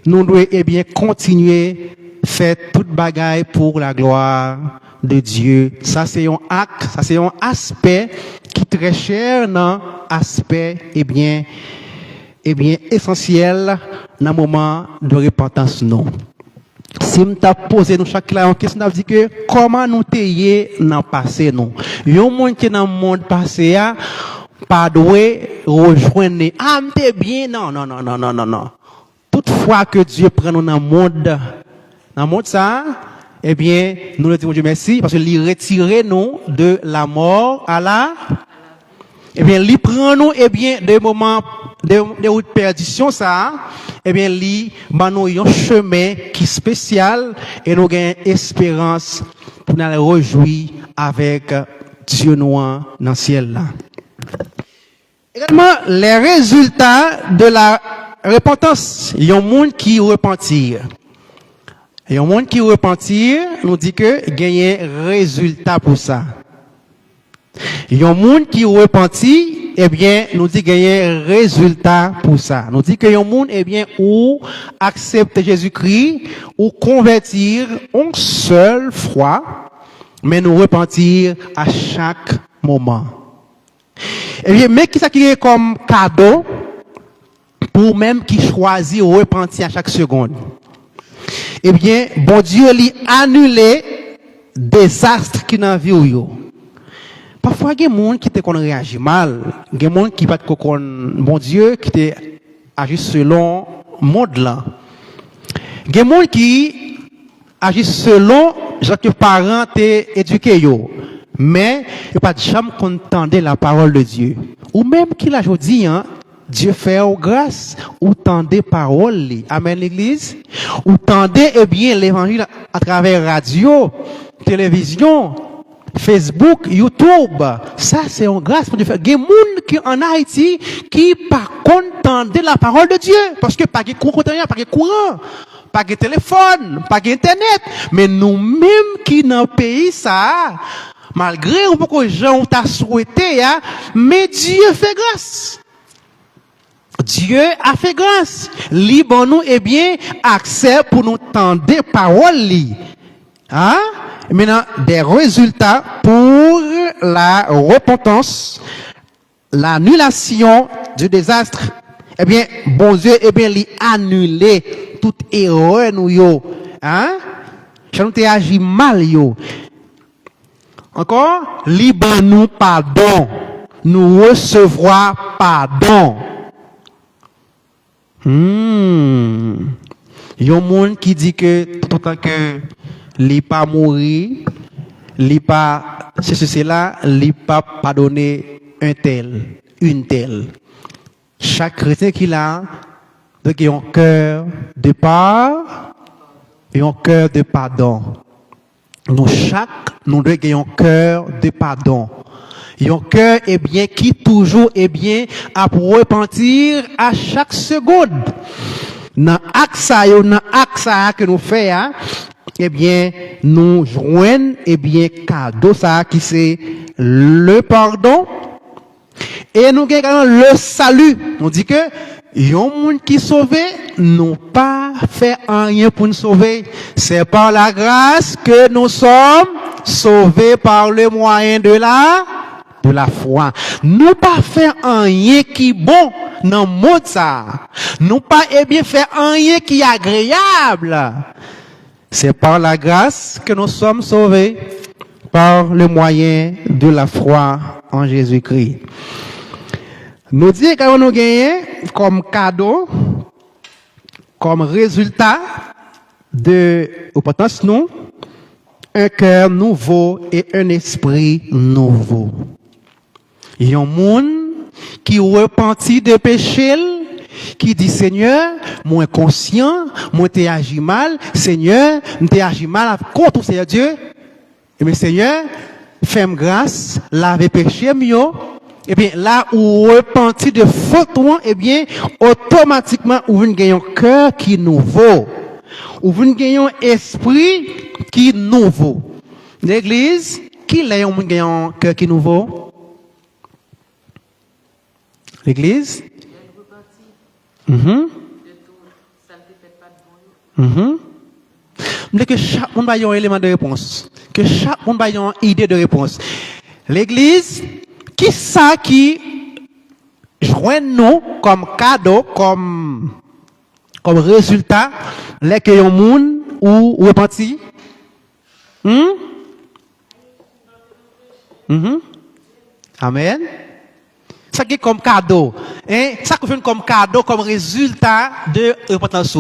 Nous devons eh bien continuer faites toute bagaille pour la gloire de Dieu. Ça c'est un acte, ça c'est un aspect qui est très cher dans aspect eh bien essentiel dans le moment de repentance non. Si nous t'a posé nous chaque là en question, nous dit que comment nous t'ayez dans le passé non. Yon monde qui dans le monde passé a pas doué rejoindre ah m'était bien non. Toutefois que Dieu prend nous dans le monde ça, eh bien, nous le disons Dieu merci, parce qu'il retire nous de la mort à la, eh bien, il prend nous, eh bien, des moments de perdition ça, eh bien, il nous un chemin qui est spécial et nous gagnons espérance pour nous réjouir avec Dieu noir dans le ciel là. Également, les résultats de la repentance, il y a un monde qui repentit. Et un monde qui repentit, nous dit que gagner résultat pour ça. Et un monde qui repentit, eh bien, nous dit gagner résultat pour ça. Nous dit que un monde, eh bien, ou accepter Jésus-Christ, ou convertir une seule fois, mais nous repentir à chaque moment. Eh bien, mais qui ça qui est comme cadeau, pour même qui choisit repentir à chaque seconde. Eh bien, bon Dieu lui annulé désastre qui dans vie ou. Parfois, il y a des gens qui te réagit mal, il y a des gens qui pas bon Dieu qui te agit selon mode là. Il y a des gens qui agissent selon ce que parents t'ont éduqué yo. Mais il pas jamais contenter la parole de Dieu. Ou même qu'il a dit Dieu fait grâce, ou tendez parole. Amen l'église. Ou tendez eh bien l'évangile à travers radio, télévision, Facebook, YouTube. Ça c'est une grâce pour Dieu. Il y a des gens qui en Haïti qui par contre tendent la parole de Dieu parce que pas de courant, pas de courant, pas de téléphone, pas d'internet. Mais nous-mêmes qui dans le pays ça, malgré beaucoup de gens t'a souhaité, mais Dieu fait grâce. Dieu a fait grâce. Libre nous, eh bien, accès pour nous tendre parole. Hein? Maintenant, des résultats pour la repentance, l'annulation du désastre. Eh bien, bon Dieu, eh bien, il annulé toute erreur nous yo. Hein? Si nous agi mal yo. Encore, libre nous pardon. Nous recevoir pardon. Yon monde qui dit que tout temps que li pas mourir, li pas c'est là, li pas pardonner un tel, une telle. Chaque chrétien qui a donc un cœur de part et un cœur de pardon. Nous devons un cœur de pardon. Un cœur est bien qui toujours est bien à repentir à chaque seconde. Dans l'axe que nous faisons, eh bien, nous joignons, eh bien, cadeau ça qui c'est le pardon. Et nous gagnons le salut. On dit que, yon moun qui sauvé, nous pas fait rien pour nous sauver. C'est par la grâce que nous sommes sauvés par le moyen de la foi. Nous pas fait rien qui bon dans le monde ça. Nous pas bien fait rien qui agréable. C'est par la grâce que nous sommes sauvés par le moyen de la foi en Jésus-Christ. Nous disons que nous gagnons comme cadeau, comme résultat de repentance, nous, un cœur nouveau et un esprit nouveau. Il y a un monde qui repentit de péché, qui dit Seigneur, moi conscient, moi t'ai agi mal, Seigneur, t'ai agi mal contre Seigneur Dieu. Et mais Seigneur, fais-moi grâce, lave péché mieux. Et bien là où repentit de faute, et bien automatiquement vous gagnez un cœur qui est nouveau. Vous gagnez un esprit qui est nouveau. L'église, qui l'a un cœur qui est nouveau? L'église? Mais que chaque monde a un élément de réponse. Que chaque monde a une idée de réponse. L'église, qui ça qui joint nous comme cadeau, comme résultat, les que yon moun ou repenti? Amen. Ça qui est comme cadeau. Hein? Ça qui vient comme cadeau, comme résultat de repentance.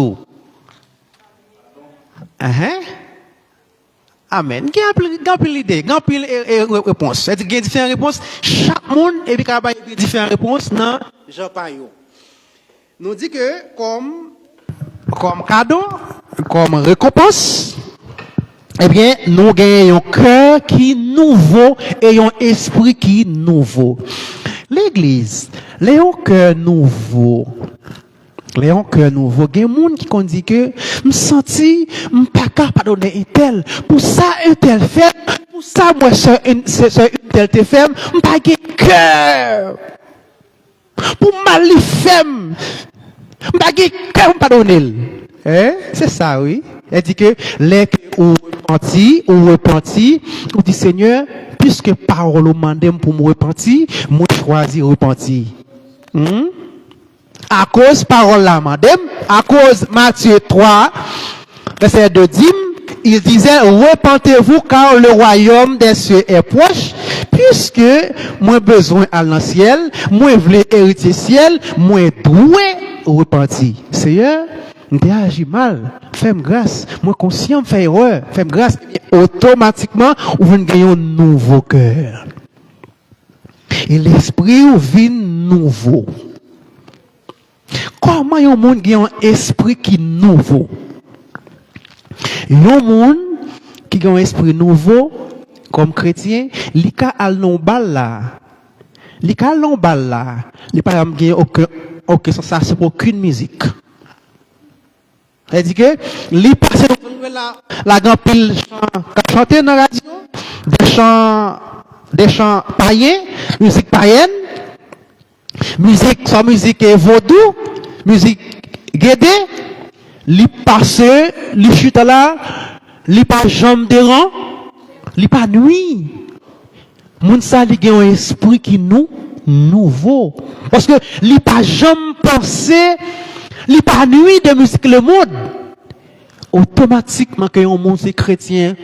Amen. Il y a plus l'idée, il y a plus réponse. Il y a différentes réponses. Chaque monde et puis il y a différentes réponses dans Jean Payot. Nous dit que comme cadeau, comme récompense, eh bien, nous gagnons un cœur qui est nouveau et un esprit qui est nouveau. L'église, un cœur nouveau. Léon cœur nouveau, il y a des gens qui dit que me senti pas capable pardonner un tel, pour ça un tel fait, pour ça moi une tel te fait, pas de cœur. Pour mal li fait, pas de cœur pardonner. C'est ça oui. Elle dit que les ou repenti, ou dit Seigneur, puisque parole au mandem pour me repentir, moi choisis repentir. À cause parole la madame, à cause Matthieu 3, verset 2 dit, il disait, repentez-vous car le royaume des cieux est proche, puisque moi besoin à l'anciel, moi voulais hériter ciel, moi doué repentir. Seigneur, m'ai agi mal, fais-moi grâce, moi conscient, fais erreur, fais-moi grâce, automatiquement, vous venez gagner un nouveau cœur. Et l'esprit vient nouveau. Comment un monde qui a un esprit qui est nouveau? Un monde qui a un esprit nouveau, comme chrétien, il a un bal là. Il a un bal là. Il n'a pas aucune sensation pour aucune musique. Il dit que, il passe la grande pile chanter dans la radio, des chants païens, musique païenne, soit musique vaudou, musique guédé, li passe, li chute là, li pas jambe de rang, li pas nuit. Moun sa li gen un esprit qui nous nouveau. Parce que li pas jamais pensé, li pas nuit de musique le monde. Automatiquement que un monde c'est chrétien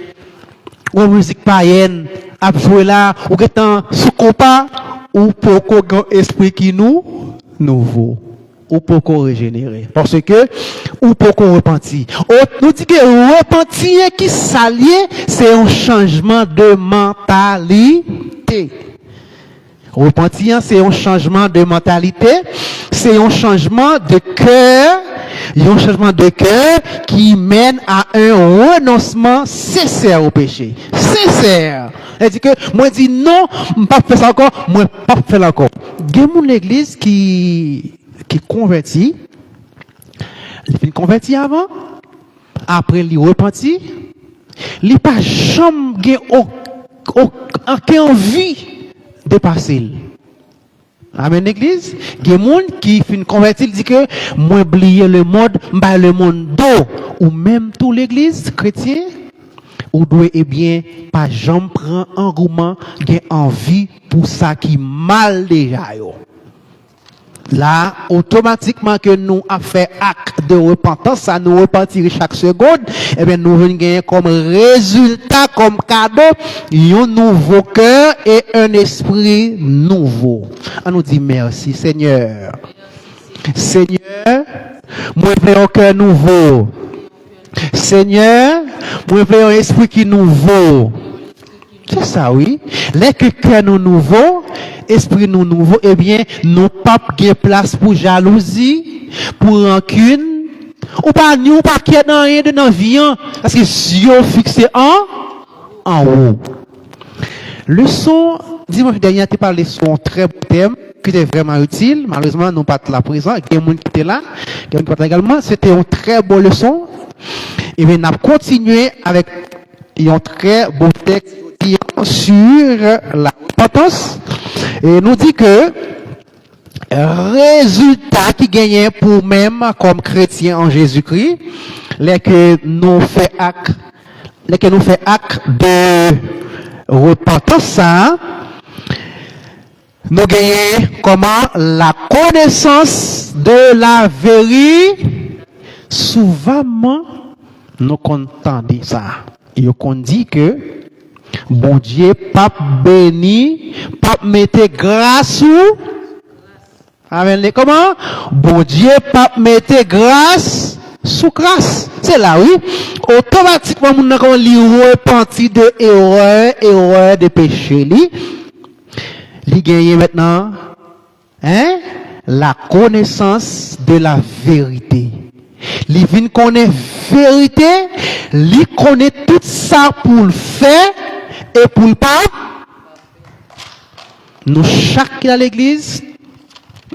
ou musique païenne a joué là ou étant sous compas ou pour qu'on esprit qui nous nouveau ou pour qu'on régénérer parce que ou pour qu'on repentit. Nous dit que repentir qui s'allie c'est un changement de mentalité. Repentir c'est un changement de mentalité, c'est un changement de cœur. Il y a un changement de cœur qui mène à un renoncement sincère au péché. Sincère. Elle dit que, moi, je dis non, je ne vais pas faire ça encore, moi, je ne vais pas faire ça encore. Il y a l'église qui convertit. Il fait converti avant. Après, il repentit. Il n'a pas jamais aucune envie de passer. Amen, l'église. Il y a des gens qui fin converti, dit que, moi, oublier le monde, le monde d'eau. Ou même toute l'église chrétienne, ou doit, eh bien, pas jamais prendre engouement, gain envie pour ça qui mal déjà, yo. Là, automatiquement que nous avons fait acte de repentance, ça nous repentir chaque seconde, eh bien, nous venons gagner comme résultat, comme cadeau, un nouveau cœur et un esprit nouveau. On nous dit merci, Seigneur. Seigneur, moi, je veux un cœur nouveau. Seigneur, moi, je veux un esprit qui est nouveau. C'est ça, oui. Les cœurs nous nouveaux, esprit nous nouveau, eh bien, nous pas de place pour jalousie, pour rancune, ou pas nous, pas qu'il y a dans rien de notre vie, parce que yeux fixé en haut. Le son, dimanche dernier, tu parlé de son très beau thème, qui était vraiment utile. Malheureusement, nous pas là présent, il y a des gens qui étaient là, qui étaient là également. C'était une très bonne leçon. Et bien, on a continué avec un très beau texte sur la repentance. Et nous dit que résultat qui gagnait pour même comme chrétien en Jésus-Christ, les que nous fait acte de repentance, ça, nous gagnons comment la connaissance de la vérité. Souvent, nous entendons ça. Et on dit que bon Dieu, pas béni, pas mettre grâce ou amen. Comment? Bon Dieu, pas mettre grâce sous grâce. C'est là, oui. Automatiquement, nous avons repenti de erreur de péché. Il gagne maintenant, la connaissance de la vérité. Il vient connaître vérité, il connaît tout ça pour le faire et pour le pas. Nous, chacun à l'église,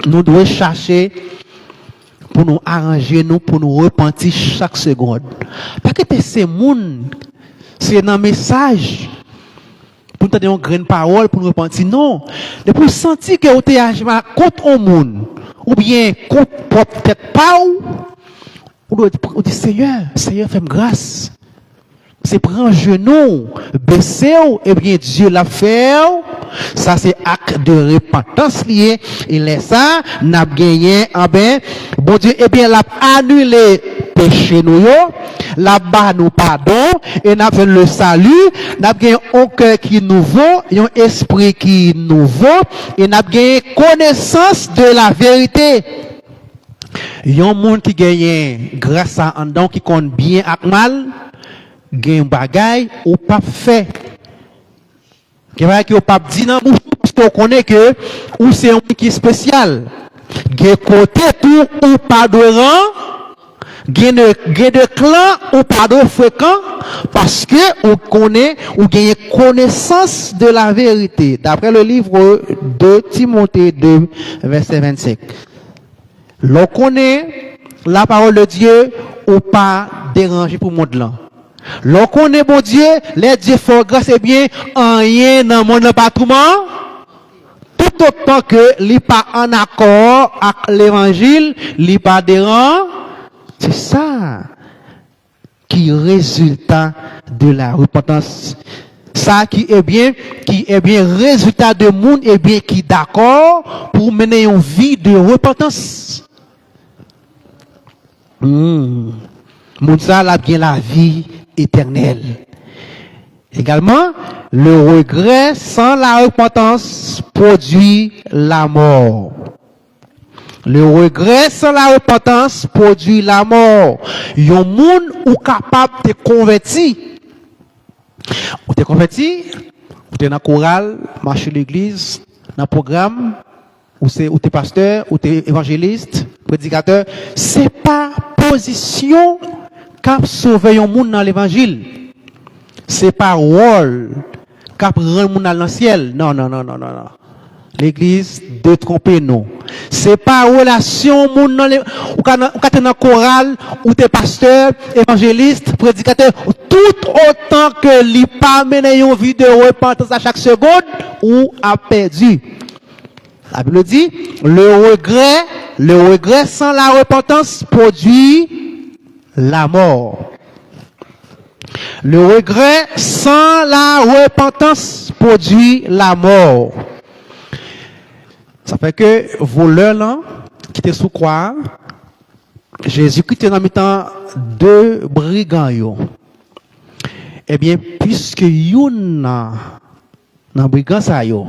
nous devons chercher pour nous arranger, pour nous repentir chaque seconde. Parce que c'est moun, c'est un message. Pour nous donner une grande parole, pour nous repentir. Non. De pour sentir que vous êtes contre un monde, ou bien contre peut-être pas, on dit Seigneur, fais-moi grâce. C'est prendre un genou, baisser, et bien Dieu l'a fait. Ça c'est acte de repentance lié. Et laisse ça, n'a gagné, bon Dieu, et bien l'a annulé péché nous, l'a bas nous pardon, et n'a fait le salut, n'a gagné un cœur qui est nouveau, un esprit qui est nouveau, et n'a gagné connaissance de la vérité. Il y a un monde qui gagne grâce à un don qui compte bien avec mal, gagne bagaille ou pas fait. Qui va que pas dit dans bouche parce qu'on connaît que ou c'est un qui est spécial. Gagne côté tout ou pas de rang, gagne de clan ou pas de fréquent parce que on connaît ou gagne connaissance de la vérité. D'après le livre de Timothée 2 verset 25. L'on connaît la parole de Dieu ou pas déranger pour le monde là. L'on connaît bon Dieu, les dieux font grâce et bien, rien dans le monde pas tout tout autant que il pas en accord avec l'évangile, il pas dérange. C'est ça qui est résultat de la repentance. Ça qui est bien résultat de monde est bien qui d'accord pour mener une vie de repentance. Monde ça là bien la vie éternelle. Également, le regret sans la repentance produit la mort. Le regret sans la repentance produit la mort. Yon moun ou capable de convertir. Ou te converti, ou te dans chorale, marcher l'église, dans programme, ou te pasteur, ou te évangéliste, prédicateur, c'est pas position qu'a sauver yon moun dans l'évangile. C'est pas rôle qu'a rendre moun dans le ciel. Non. L'église de tromper non. C'est pas relation moun dans ou quand dans chorale ou t'es pasteur, évangéliste, prédicateur, tout autant que li pas mener une vie de repentance à chaque seconde ou a perdu. La Bible dit le regret sans la repentance produit la mort. Le regret sans la repentance produit la mort. Ça fait que voleur là, qui était sous croix, Jésus-Christ est dans temps deux brigands yo. Eh bien, puisque yon dans brigand ça yo,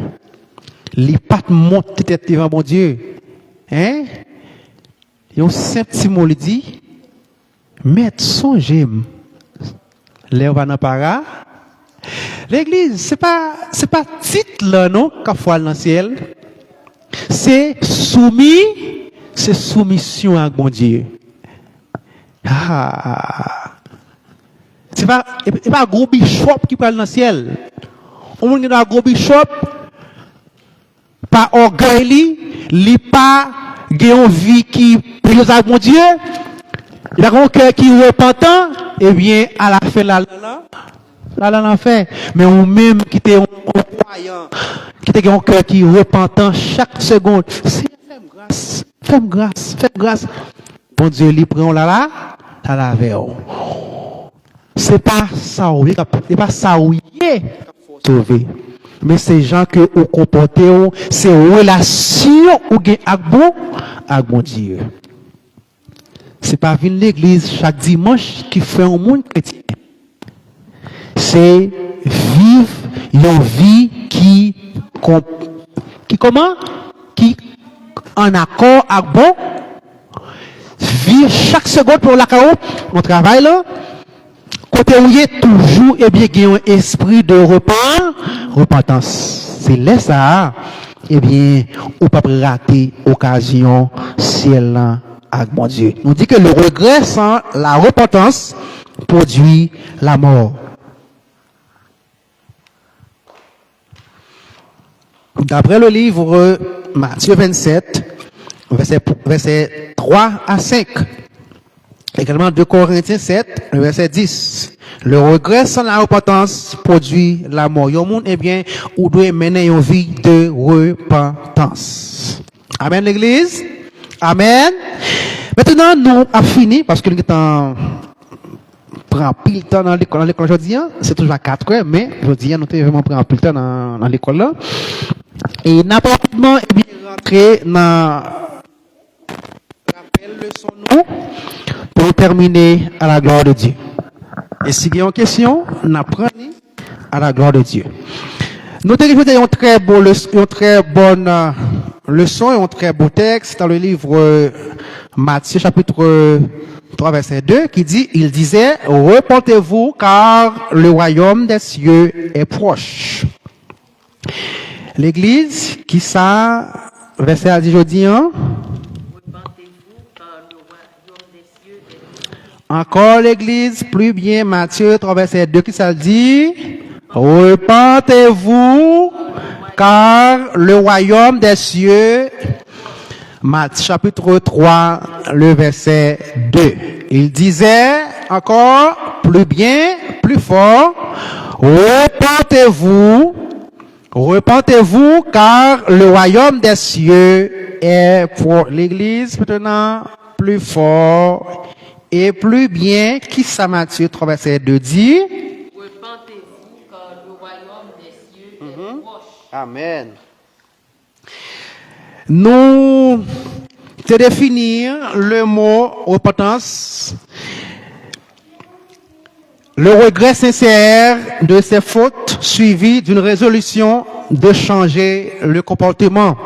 li pat monte tête devant mon Dieu. Hein? Yon simple petit mot lui dit, maître songez l'air va dans para. L'église, c'est pas titre là non qu'a foi dans le ciel. C'est soumission à mon Dieu. C'est pas un gros bishop qui parle dans le ciel. On monde qui a un gros bishop, pas orgueil, li pas une vie qui prie à mon Dieu. Il a un cœur qui est repentant, eh bien, à la fin, là, l'enfer. Mais on même qui était un croyant, qui était un cœur qui est repentant chaque seconde. C'est fais-moi grâce. Bon Dieu, lui prend là, la veille. C'est pas ça, c'est pas ça où il est sauvé. Mais c'est gens que vous comportez, c'est relation ou avec bon Dieu. C'est pas venir l'église chaque dimanche qui fait un monde chrétien. C'est vivre une vie qui en accord avec bon. Vivre chaque seconde pour la carreau, on travaille là. Côté où il est toujours, eh bien, il y a un esprit de repentance. C'est là ça, eh bien, on peut pas rater occasion, ciel là, avec mon Dieu. On dit que le regret sans la repentance produit la mort. D'après le livre Matthieu 27, verset 3 à 5. Également 2 Corinthiens 7, verset 10. Le regret sans la repentance produit la mort. Yon moun, eh bien, ou doit mener une vie de repentance. Amen, l'église. Amen. Maintenant, nous avons fini, parce que nous avons pris pile de temps dans l'école aujourd'hui. C'est toujours à 4 heures, mais aujourd'hui, nous avons vraiment pris pile de temps dans l'école là. Et n'a pas rapidement, eh bien, rentré dans rappel leçon nous pour terminer à la gloire de Dieu. Et si il y a une question, on apprend à la gloire de Dieu. Nous avons une très bonne leçon et un très beau texte dans le livre Matthieu chapitre 3 verset 2 qui dit, il disait, repentez-vous car le royaume des cieux est proche. L'église, qui ça, verset à dit aujourd'hui, hein? Encore l'église, plus bien, Matthieu 3 verset 2 qui ça dit, repentez-vous car le royaume des cieux, Matthieu chapitre 3, le verset 2. Il disait encore plus bien, plus fort, repentez-vous car le royaume des cieux est pour l'église maintenant plus fort et plus bien. Qui ça Matthieu 3 verset 2 dit? Repentez-vous car le royaume Amen. Nous te définir le mot repentance, le regret sincère de ses fautes suivi d'une résolution de changer le comportement.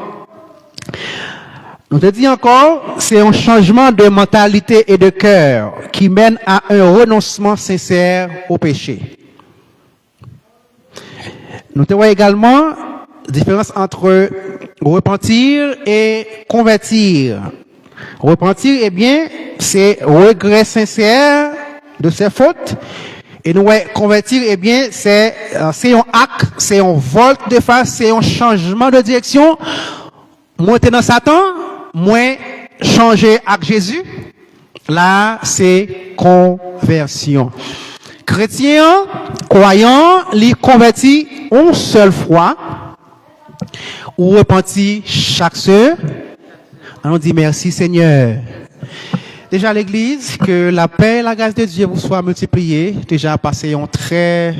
Nous te dit encore, c'est un changement de mentalité et de cœur qui mène à un renoncement sincère au péché. Nous te voyons également différence entre repentir et convertir. Repentir, eh bien, c'est regret sincère de ses fautes. Et nous, convertir, eh bien, c'est un acte, c'est un volte de face, c'est un changement de direction. Monter dans Satan, moins changer avec Jésus. Là, c'est conversion. Chrétien, croyant, les convertis une seule fois, ou repenti chaque semaine. On dit merci Seigneur. Déjà l'église, que la paix et la grâce de Dieu vous soient multipliées. Déjà passez une très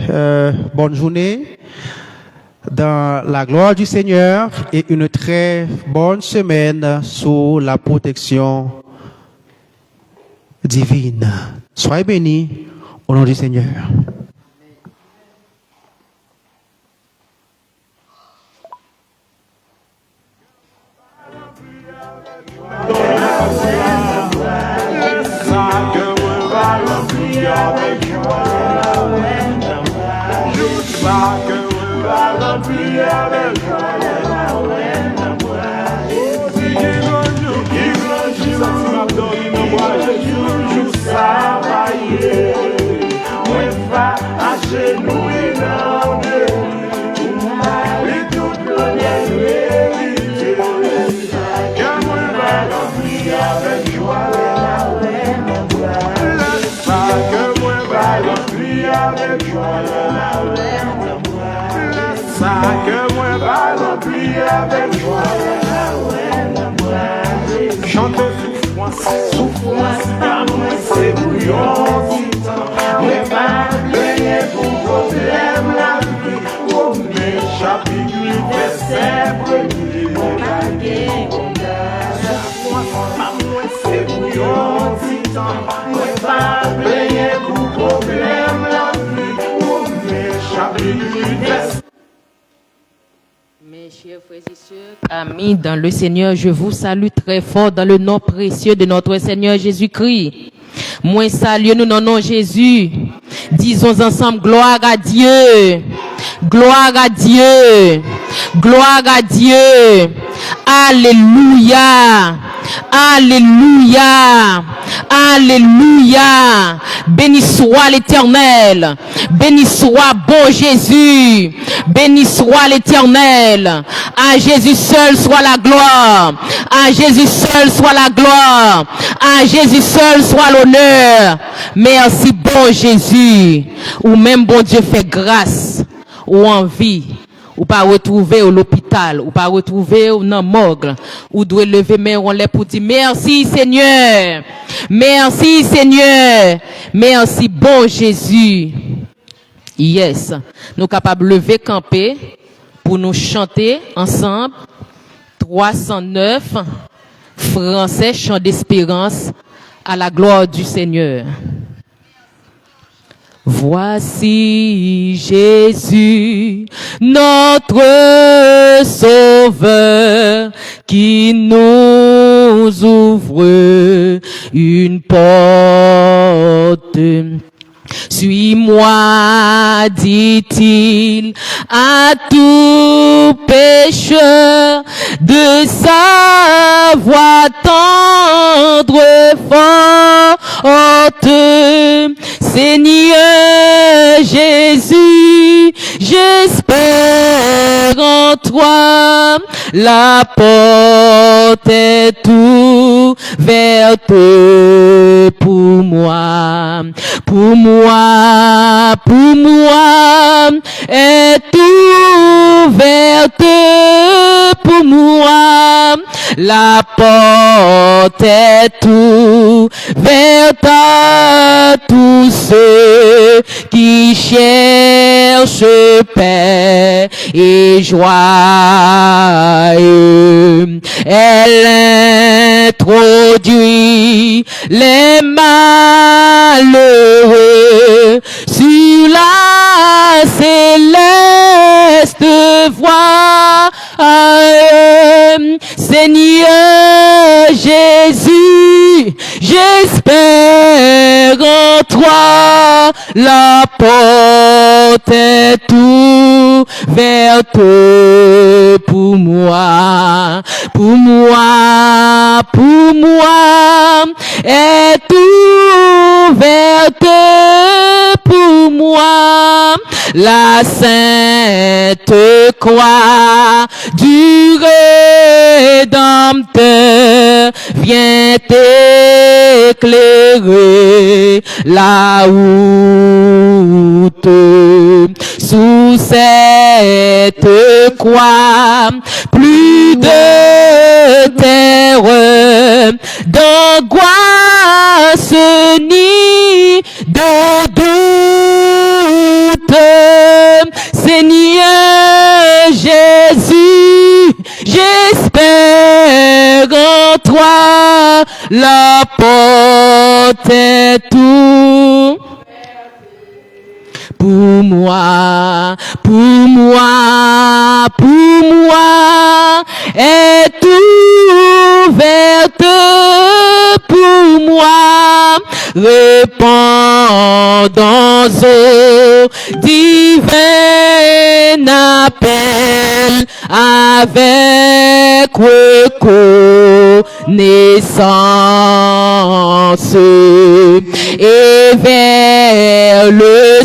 bonne journée dans la gloire du Seigneur et une très bonne semaine sous la protection divine. Soyez bénis au nom du Seigneur. Chante souffrance, pas moins c'est bouillon, mais pas bien pour problème la vie, pour mes chapitres, verset premier, mon baguette, souffrance, pas moins c'est bouillon, mais pas bien pour problème la vie, pour mes chapitres, verset. Mes chers frères et sœurs, amis dans le Seigneur, je vous salue très fort dans le nom précieux de notre Seigneur Jésus-Christ. Moi, saluons-nous dans le nom de Jésus. Disons ensemble, gloire à Dieu. Gloire à Dieu. Gloire à Dieu. Alléluia. Alléluia. Alléluia. Béni soit l'Éternel. Béni soit bon Jésus. Béni soit l'Éternel. À Jésus seul soit la gloire. À Jésus seul soit la gloire. À Jésus seul soit l'honneur. Merci bon Jésus. Ou même bon Dieu fait grâce. Ou en vie. Ou pas retrouver au l'hôpital, ou pas retrouver au nan morgue, ou doit lever main on les pour dire merci Seigneur. Merci Seigneur. Merci bon Jésus. Yes. Nous capables de lever camper pour nous chanter ensemble 309 français chant d'espérance à la gloire du Seigneur. Voici Jésus, notre Sauveur, qui nous ouvre une porte. Suis-moi, dit-il, à tout pécheur, de sa voix tendre forte. Seigneur Jésus, j'espère en toi, la porte est ouverte pour moi. Pour moi est ouverte pour moi. La porte est ouverte à tous ceux qui cherchent cherche paix et joie. Elle introduit les malheureux sur la céleste voie. Seigneur Jésus, j'espère en toi, la porte est ouverte pour moi, est ouverte pour moi. La sainte croix du Rédempteur vient éclairer la route. Sous cette croix, plus de terreur, d'angoisse ni de doute. Seigneur Jésus, j'espère en toi, la porte est ouverte. Pour moi, est ouverte pour moi, répondons au divin appel avec reconnaissance et vers le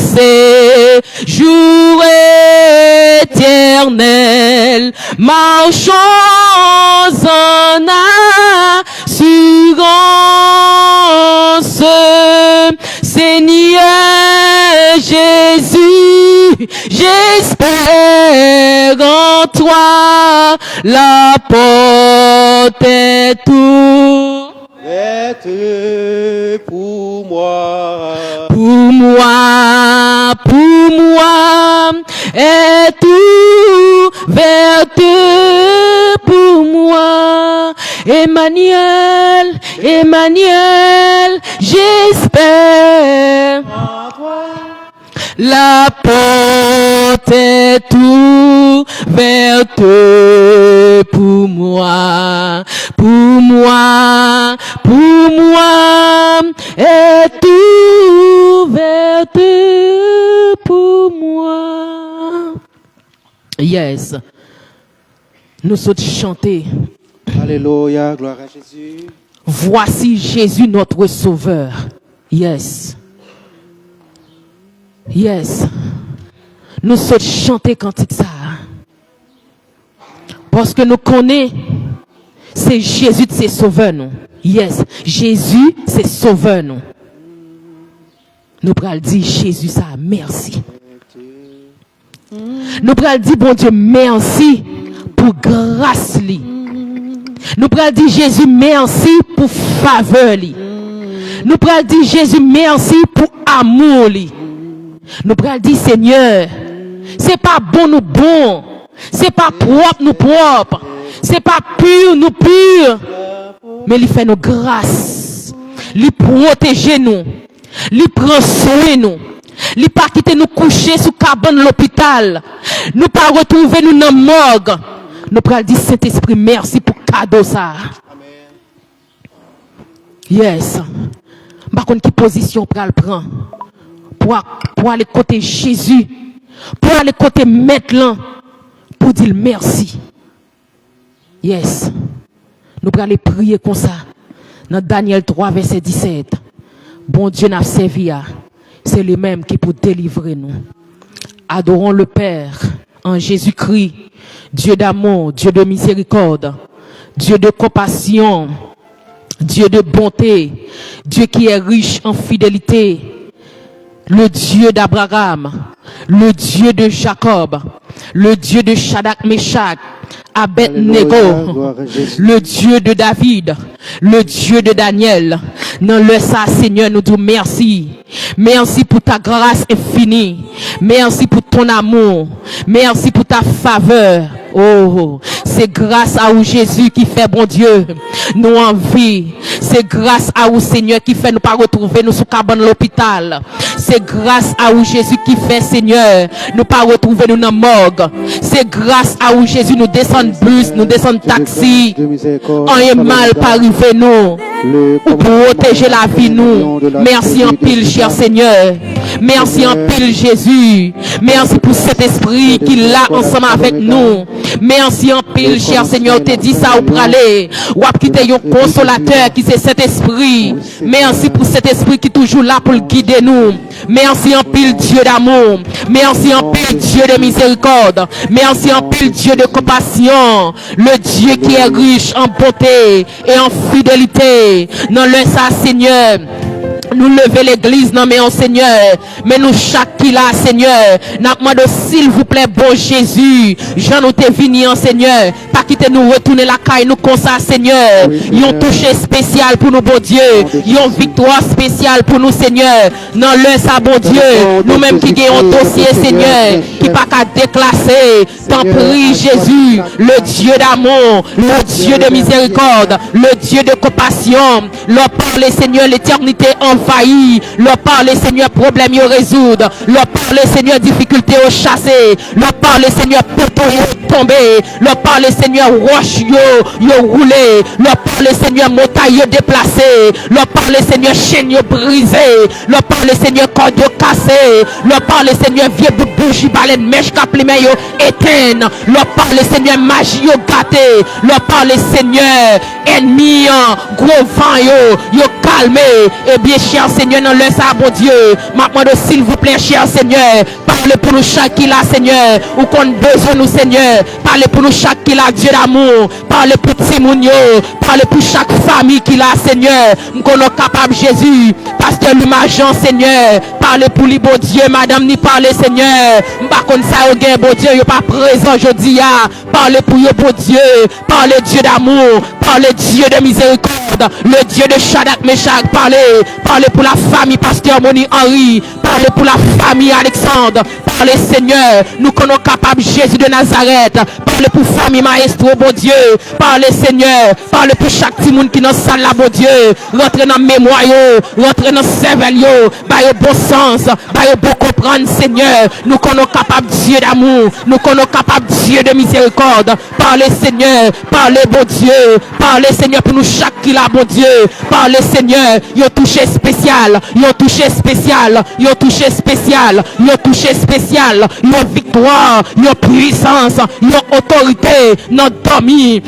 séjour éternel, marchons en assurance. Seigneur Jésus, j'espère en toi, la porte est ouverte pour moi, est ouverte pour moi. Emmanuel, j'espère. La porte est ouverte pour moi, est ouverte pour moi. Yes. Nous sommes chantés. Alléluia, gloire à Jésus. Voici Jésus notre Sauveur. Yes. Yes. Nous sommes chantés cantique ça. Parce que nous connaissons, c'est Jésus qui est sauveur nous. Yes. Jésus c'est sauveur nous. Nous prenons dire Jésus ça, merci. Nous prenons dire bon Dieu merci pour grâce li. Nous prenons dire Jésus merci pour faveur li. Nous prenons dire Jésus merci pour amour li. Nous prenons dire Seigneur, c'est pas bon nous bon, c'est pas propre nous propre, c'est pas pur nous pur, mais il fait nous grâce, il protège nous, il prend soin nous, il pas quitter nous coucher sous cabane l'hôpital, nous pas retrouver nous dans morgue. Nous prenons dire Saint-Esprit merci pour cadeau ça. Yes. Par contre, quelle position pral prend pour aller côté Jésus, pour aller côté Maître là, pour dire merci. Yes. Nous allons aller prier comme ça. Dans Daniel 3, verset 17. Bon Dieu n'a servi à. C'est lui-même qui peut délivrer nous. Adorons le Père en Jésus-Christ. Dieu d'amour, Dieu de miséricorde, Dieu de compassion, Dieu de bonté, Dieu qui est riche en fidélité, le Dieu d'Abraham, le Dieu de Jacob, le Dieu de Shadrach, Meshach, Abednego, le Dieu de David, le Dieu de Daniel. Dans le ça, Seigneur, nous disons merci. Merci pour ta grâce infinie. Merci pour ton amour. Merci pour ta faveur. Oh, c'est grâce à vous, Jésus, qui fait, bon Dieu, nous en vie. C'est grâce à vous, Seigneur, qui fait nous pas retrouver nous sous cabane l'hôpital. C'est grâce à vous, Jésus, qui fait, Seigneur, nous pas retrouver nous dans morgue. C'est grâce à vous, Jésus, nous descendons bus, nous descendons taxi. On est mal pas arrivé nous. Pour protéger la vie nous. Merci en pile, cher Seigneur. Merci en pile, Jésus. Merci pour cet esprit qui l'a ensemble avec nous. Merci en pile, cher Seigneur. Te dit ça ou praler. Ou ap quitter un consolateur qui c'est cet esprit. Merci pour cet esprit qui est toujours là pour guider nous. Merci en pile, Dieu d'amour. Merci en pile, Dieu de miséricorde. Merci en pile, Dieu de compassion. Le Dieu qui est riche en bonté et en fidélité. Non, le ça, Seigneur. Nous lever l'église, non mais Seigneur, mais nous chaque qui là, Seigneur, n'a demandé s'il vous plaît, bon Jésus, Jean nous t'es venu en Seigneur, pas quitter nous retourner la caille, nous comme ça, Seigneur, ils ont touché spécial pour nous, bon Dieu, ils ont victoire spéciale pour nous, Seigneur, non le ça, bon Dieu, nous-mêmes qui avons un dossier, Seigneur, qui pas qu'à déclasser, t'en prie Jésus, le Dieu d'amour, le Dieu de miséricorde, le Dieu de compassion, leur parler, Seigneur, l'éternité envahi, leur parler, Seigneur, problème yo résoudre, leur parler, Seigneur, difficulté au chasser, leur parler, Seigneur, poteau yo tomber, leur parler, Seigneur, roche yo rouler, leur parler, Seigneur, montagne yo déplacer, leur parler, Seigneur, chaîne yo brisé, leur parler, Seigneur, corde yo cassé, leur parler, Seigneur, vieux bout de bougie, baleine, mèche, caplimé yo éteint, leur parler, Seigneur, magie yo gâté, leur parler, Seigneur, ennemi, gros vent yo calmé, et bien, cher Seigneur, dans le ça, bon Dieu, maintenant, s'il vous plaît, cher Seigneur, parlez pour nous chaque qui là, Seigneur, ou qu'on a besoin nous, Seigneur, parlez pour nous chaque qui là, Dieu d'amour, parlez pour Timounio, parlez pour chaque famille qui là, Seigneur, qu'on est capable, Jésus, pasteur l'imagent, Seigneur, parlez pour lui, bon Dieu, madame, ni parlez, Seigneur, m'pas comme ça, au gain, bon Dieu, il pas présent, je dis, parlez pour lui, bon Dieu, parlez Dieu d'amour, parlez Dieu de miséricorde, le Dieu de Shadrach, Meshach, parlez pour la famille pasteur Moni Henri, parlez pour la famille Alexandre, parlez Seigneur, nous sommes capables Jésus de Nazareth, parlez pour famille maestro, bon Dieu, parlez Seigneur, parlez pour chaque petit monde qui est dans la salle là, bon Dieu, rentrez dans la mémoire, rentrez dans le cerveau, baillez bon sens, baillez bon comprendre Seigneur, nous sommes capables Dieu d'amour, nous sommes capables Dieu de miséricorde, parlez Seigneur, parlez bon Dieu, parlez Seigneur pour nous chaque qui là, bon Dieu, parlez Seigneur, yo touché spécial, yo touché spécial, yo touché spécial, yo touché spécial, yo victoire, yo puissance, yo autorité, notre dormi.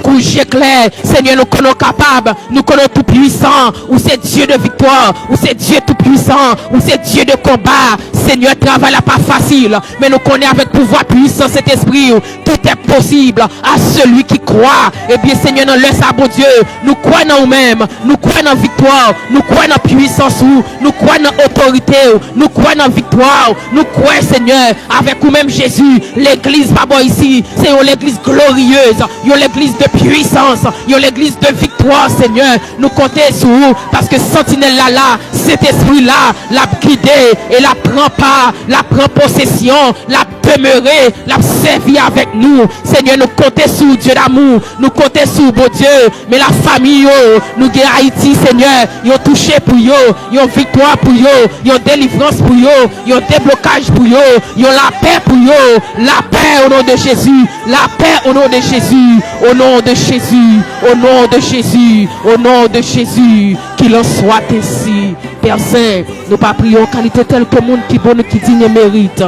Couche clair, Seigneur, nous connaissons capables, nous connaissons tout puissant, ou c'est Dieu de victoire, ou c'est Dieu tout puissant, ou c'est Dieu de combat. Seigneur, travail n'est pas facile, mais nous connaissons avec pouvoir puissant cet esprit, tout est possible à celui qui croit. Et bien, Seigneur, nous laisse à bon Dieu, nous croyons en nous-mêmes, nous croyons en victoire, nous croyons en puissance, nous croyons en autorité, nous croyons en victoire, nous croyons, Seigneur, avec nous-mêmes Jésus, l'église, papa, ici, c'est l'église glorieuse, l'église de puissance, l'église de victoire, Seigneur, nous comptons sur vous, parce que sentinelle là, cet esprit là, l'a guidé et la prend pas, la prend possession, la demeurer, la servir avec nous, Seigneur, nous comptons sur Dieu d'amour, nous comptons sur bon Dieu, mais la famille, nous gué Haïti, Seigneur, ils ont touché pour eux, ils ont victoire pour eux, ils ont délivrance pour eux, ils ont déblocage pour eux, ils ont la paix pour eux, la paix au nom de Jésus, la paix au nom de Jésus, au nom de Jésus, au nom de Jésus, au nom de Jésus, qu'il en soit ainsi. Père Saint, nous pas prions qualité telle que le monde qui bon qui digne mérite,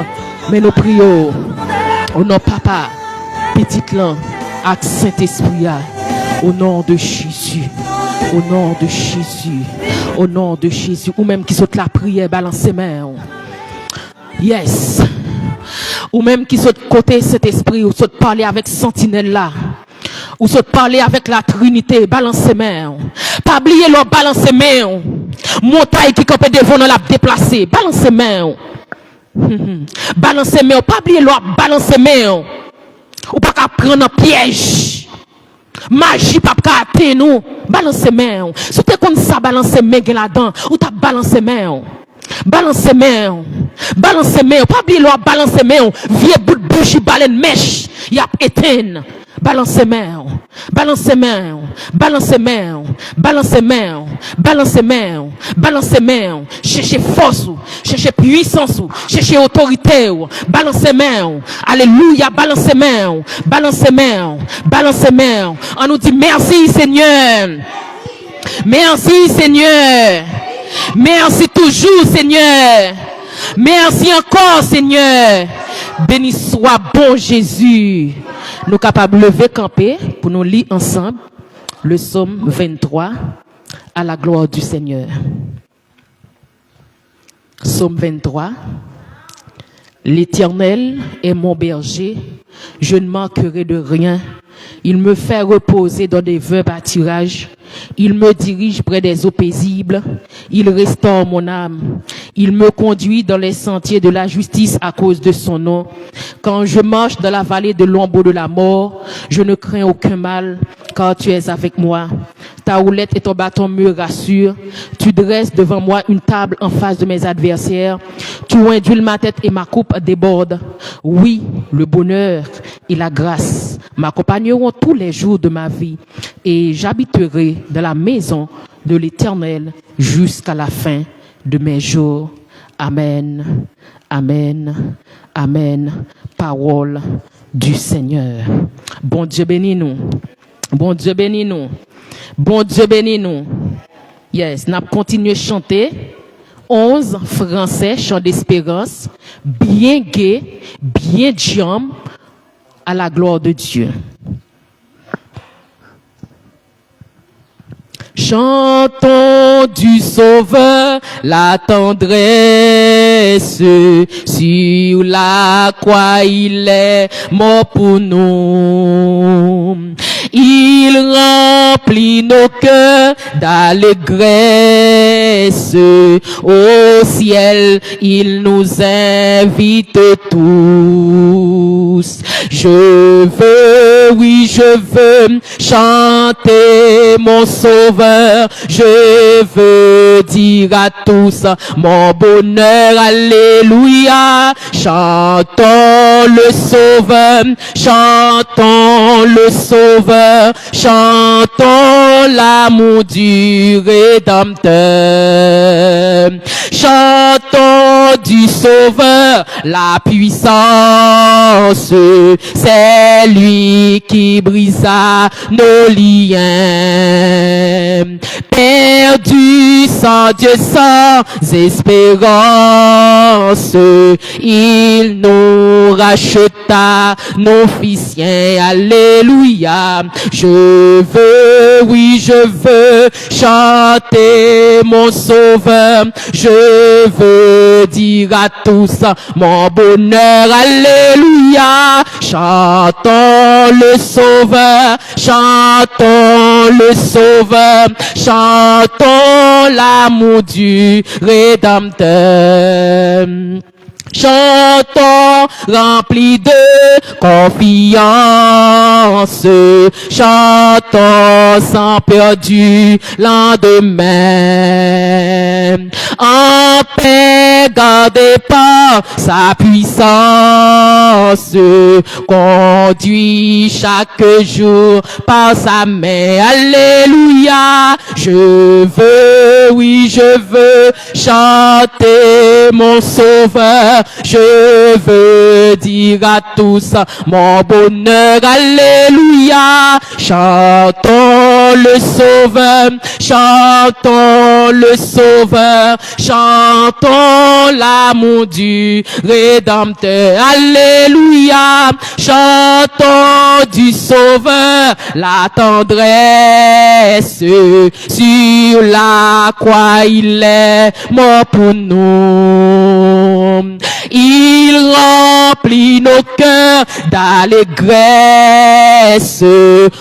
mais nous prions au nom Papa, petit lan, avec Saint-Esprit, au nom de Jésus, au nom de Jésus, au nom de Jésus, ou même qui saute la prière, balance ses mains. Yes. Ou même qui saute côté cet esprit, ou saute parler avec sentinelle là. Ou saute parler avec la Trinité, balance ses mains. Pas oublier leur balance ses mains. Montagne qui campait devant nous l'a déplacé, balance ses mains. Balancez main, pas oublier l'autre, balancez main. Ou pas qu'à prendre un piège. Magie pas qu'à atteindre nous. Balancez main. Si tu comme ça, balancez main là-dedans, ou t'as balancé main. Balancez main. Balancez main. Pas oublier l'autre, balancez main. Vieux bout de bouche, baleine mèche. Y a éteint. Balancez main. Balancez main. Balancez main. Balancez main. Balancez main. Balancez main. Cherchez force. Cherchez puissance. Cherchez autorité. Balancez main. Alléluia. Balancez main. Balancez main. Balancez main. On nous dit merci Seigneur. Merci Seigneur. Merci toujours Seigneur. Merci encore Seigneur. Béni soit bon Jésus. Nous capables de lever camper pour nous lire ensemble le psaume 23 à la gloire du Seigneur. Psaume 23. L'Éternel est mon berger, je ne manquerai de rien. Il me fait reposer dans des verts pâturages. Il me dirige près des eaux paisibles. Il restaure mon âme. Il me conduit dans les sentiers de la justice à cause de son nom. Quand je marche dans la vallée de l'ombre de la mort, je ne crains aucun mal, car tu es avec moi. Ta houlette et ton bâton me rassurent. Tu dresses devant moi une table en face de mes adversaires. Tu induis ma tête et ma coupe déborde. Oui, le bonheur et la grâce m'accompagneront tous les jours de ma vie, et j'habiterai dans la maison de l'Éternel jusqu'à la fin de mes jours. Amen. Amen. Amen. Parole du Seigneur. Bon Dieu bénis nous. Bon Dieu bénis nous. Bon Dieu bénis nous. Yes, n'a continué à chanter 11 français, chant d'espérance, bien gai, bien jam, à la gloire de Dieu. Chantons du Sauveur la tendresse, sur la croix il est mort pour nous. Il remplit nos cœurs d'allégresse, au ciel il nous invite tous. Je veux, oui je veux chanter mon Sauveur, je veux dire à tous mon bonheur, alléluia. Chantons le Sauveur, chantons le Sauveur, chantons l'amour du Rédempteur. Chantons du Sauveur la puissance, c'est lui qui brisa nos liens. Perdu sans Dieu, sans espérance, il nous racheta nos fils siens. Alléluia. Je veux, oui je veux chanter mon Sauveur, je veux dire à tous mon bonheur. Alléluia. Chantons le Sauveur, chantons le Sauveur, chantons l'amour du Rédempteur. Chantons remplis de confiance, chantons sans peur du lendemain. En paix gardé par sa puissance, conduit chaque jour par sa main. Alléluia. Je veux, oui je veux chanter mon Sauveur, je veux dire à tous mon bonheur. Alléluia. Chantons le Sauveur, chantons le Sauveur, chantons l'amour du Rédempteur. Alléluia. Chantons du Sauveur la tendresse, sur la croix il est mort pour nous. Il remplit nos cœurs d'allégresse,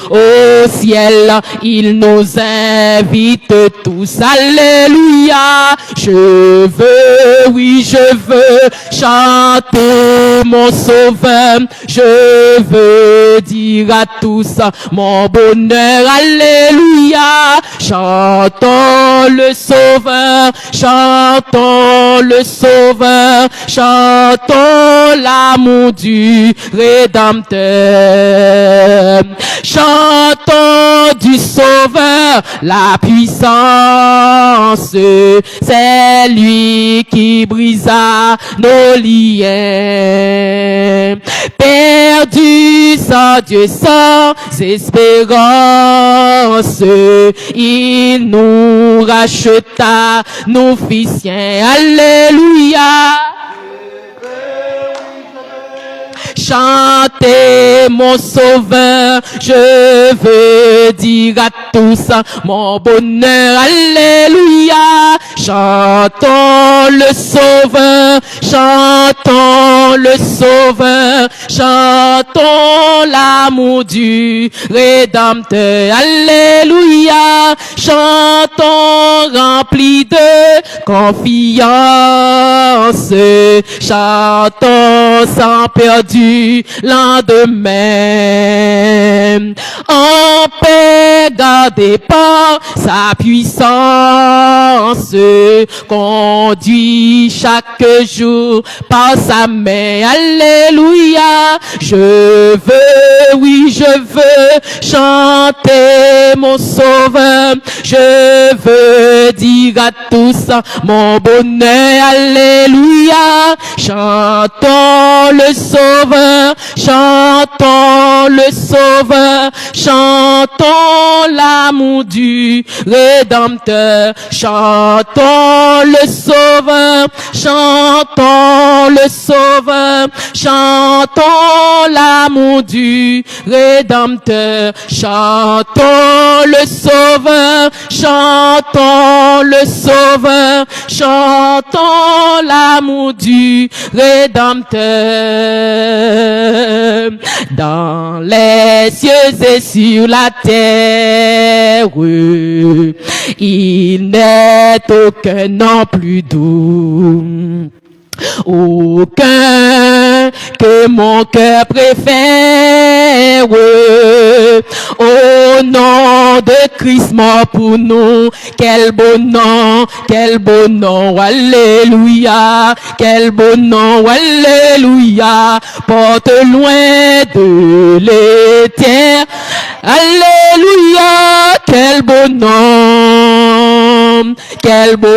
au ciel il nous invite tous. Alléluia. alléluia. Je veux, oui, je veux chanter mon sauveur. Je veux dire à tous mon bonheur, alléluia. Chantons le sauveur, chantons le sauveur, chantons l'amour du Rédempteur. Chantons du sauveur la puissance, c'est lui qui brisa nos liens. Perdu sans Dieu, sans espérance, il nous racheta, nous fit siens. Alléluia. Chantez mon sauveur, je veux dire à tous mon bonheur, alléluia. Chantons le sauveur, chantons le sauveur, chantons l'amour du Rédempteur, alléluia. Chantons remplis de confiance, chantons sans perdu lendemain. En paix gardé par sa puissance, conduit chaque jour par sa main. Alléluia. Je veux, oui, je veux chanter mon sauveur. Je veux dire à tous mon bonheur. Alléluia. Chantons le sauveur, chantons le sauveur, chantons l'amour du Rédempteur. Chantons le sauveur, chantons le sauveur, chantons l'amour du Rédempteur. Chantons le sauveur, chantons le sauveur, chantons l'amour du Rédempteur. Dans les cieux et sur la terre, il n'est aucun nom plus doux, aucun que mon cœur préfère. Au nom de Christ mort pour nous, quel beau nom, alléluia, quel beau nom, alléluia, porte loin de l'éternel, alléluia, quel beau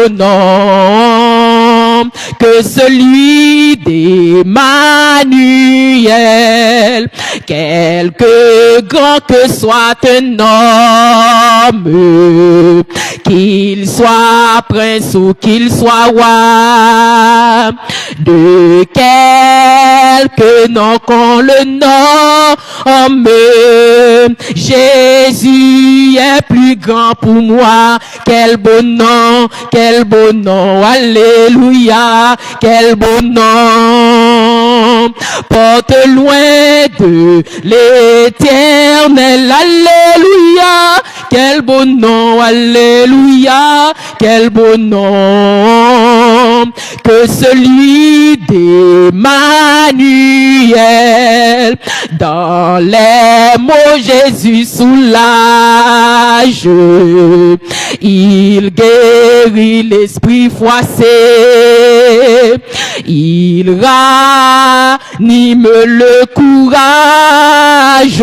nom, que celui d'Emmanuel. Quelque grand que soit un homme, qu'il soit prince ou qu'il soit roi, de quelque nom qu'on le nomme, Jésus est plus grand pour moi. Quel beau nom, alléluia, quel beau nom, porte loin de l'éternel, alléluia, quel beau nom, alléluia, quel beau nom, que celui d'Emmanuel. Dans les mots Jésus soulage, il guérit l'esprit froissé, il ranime le courage,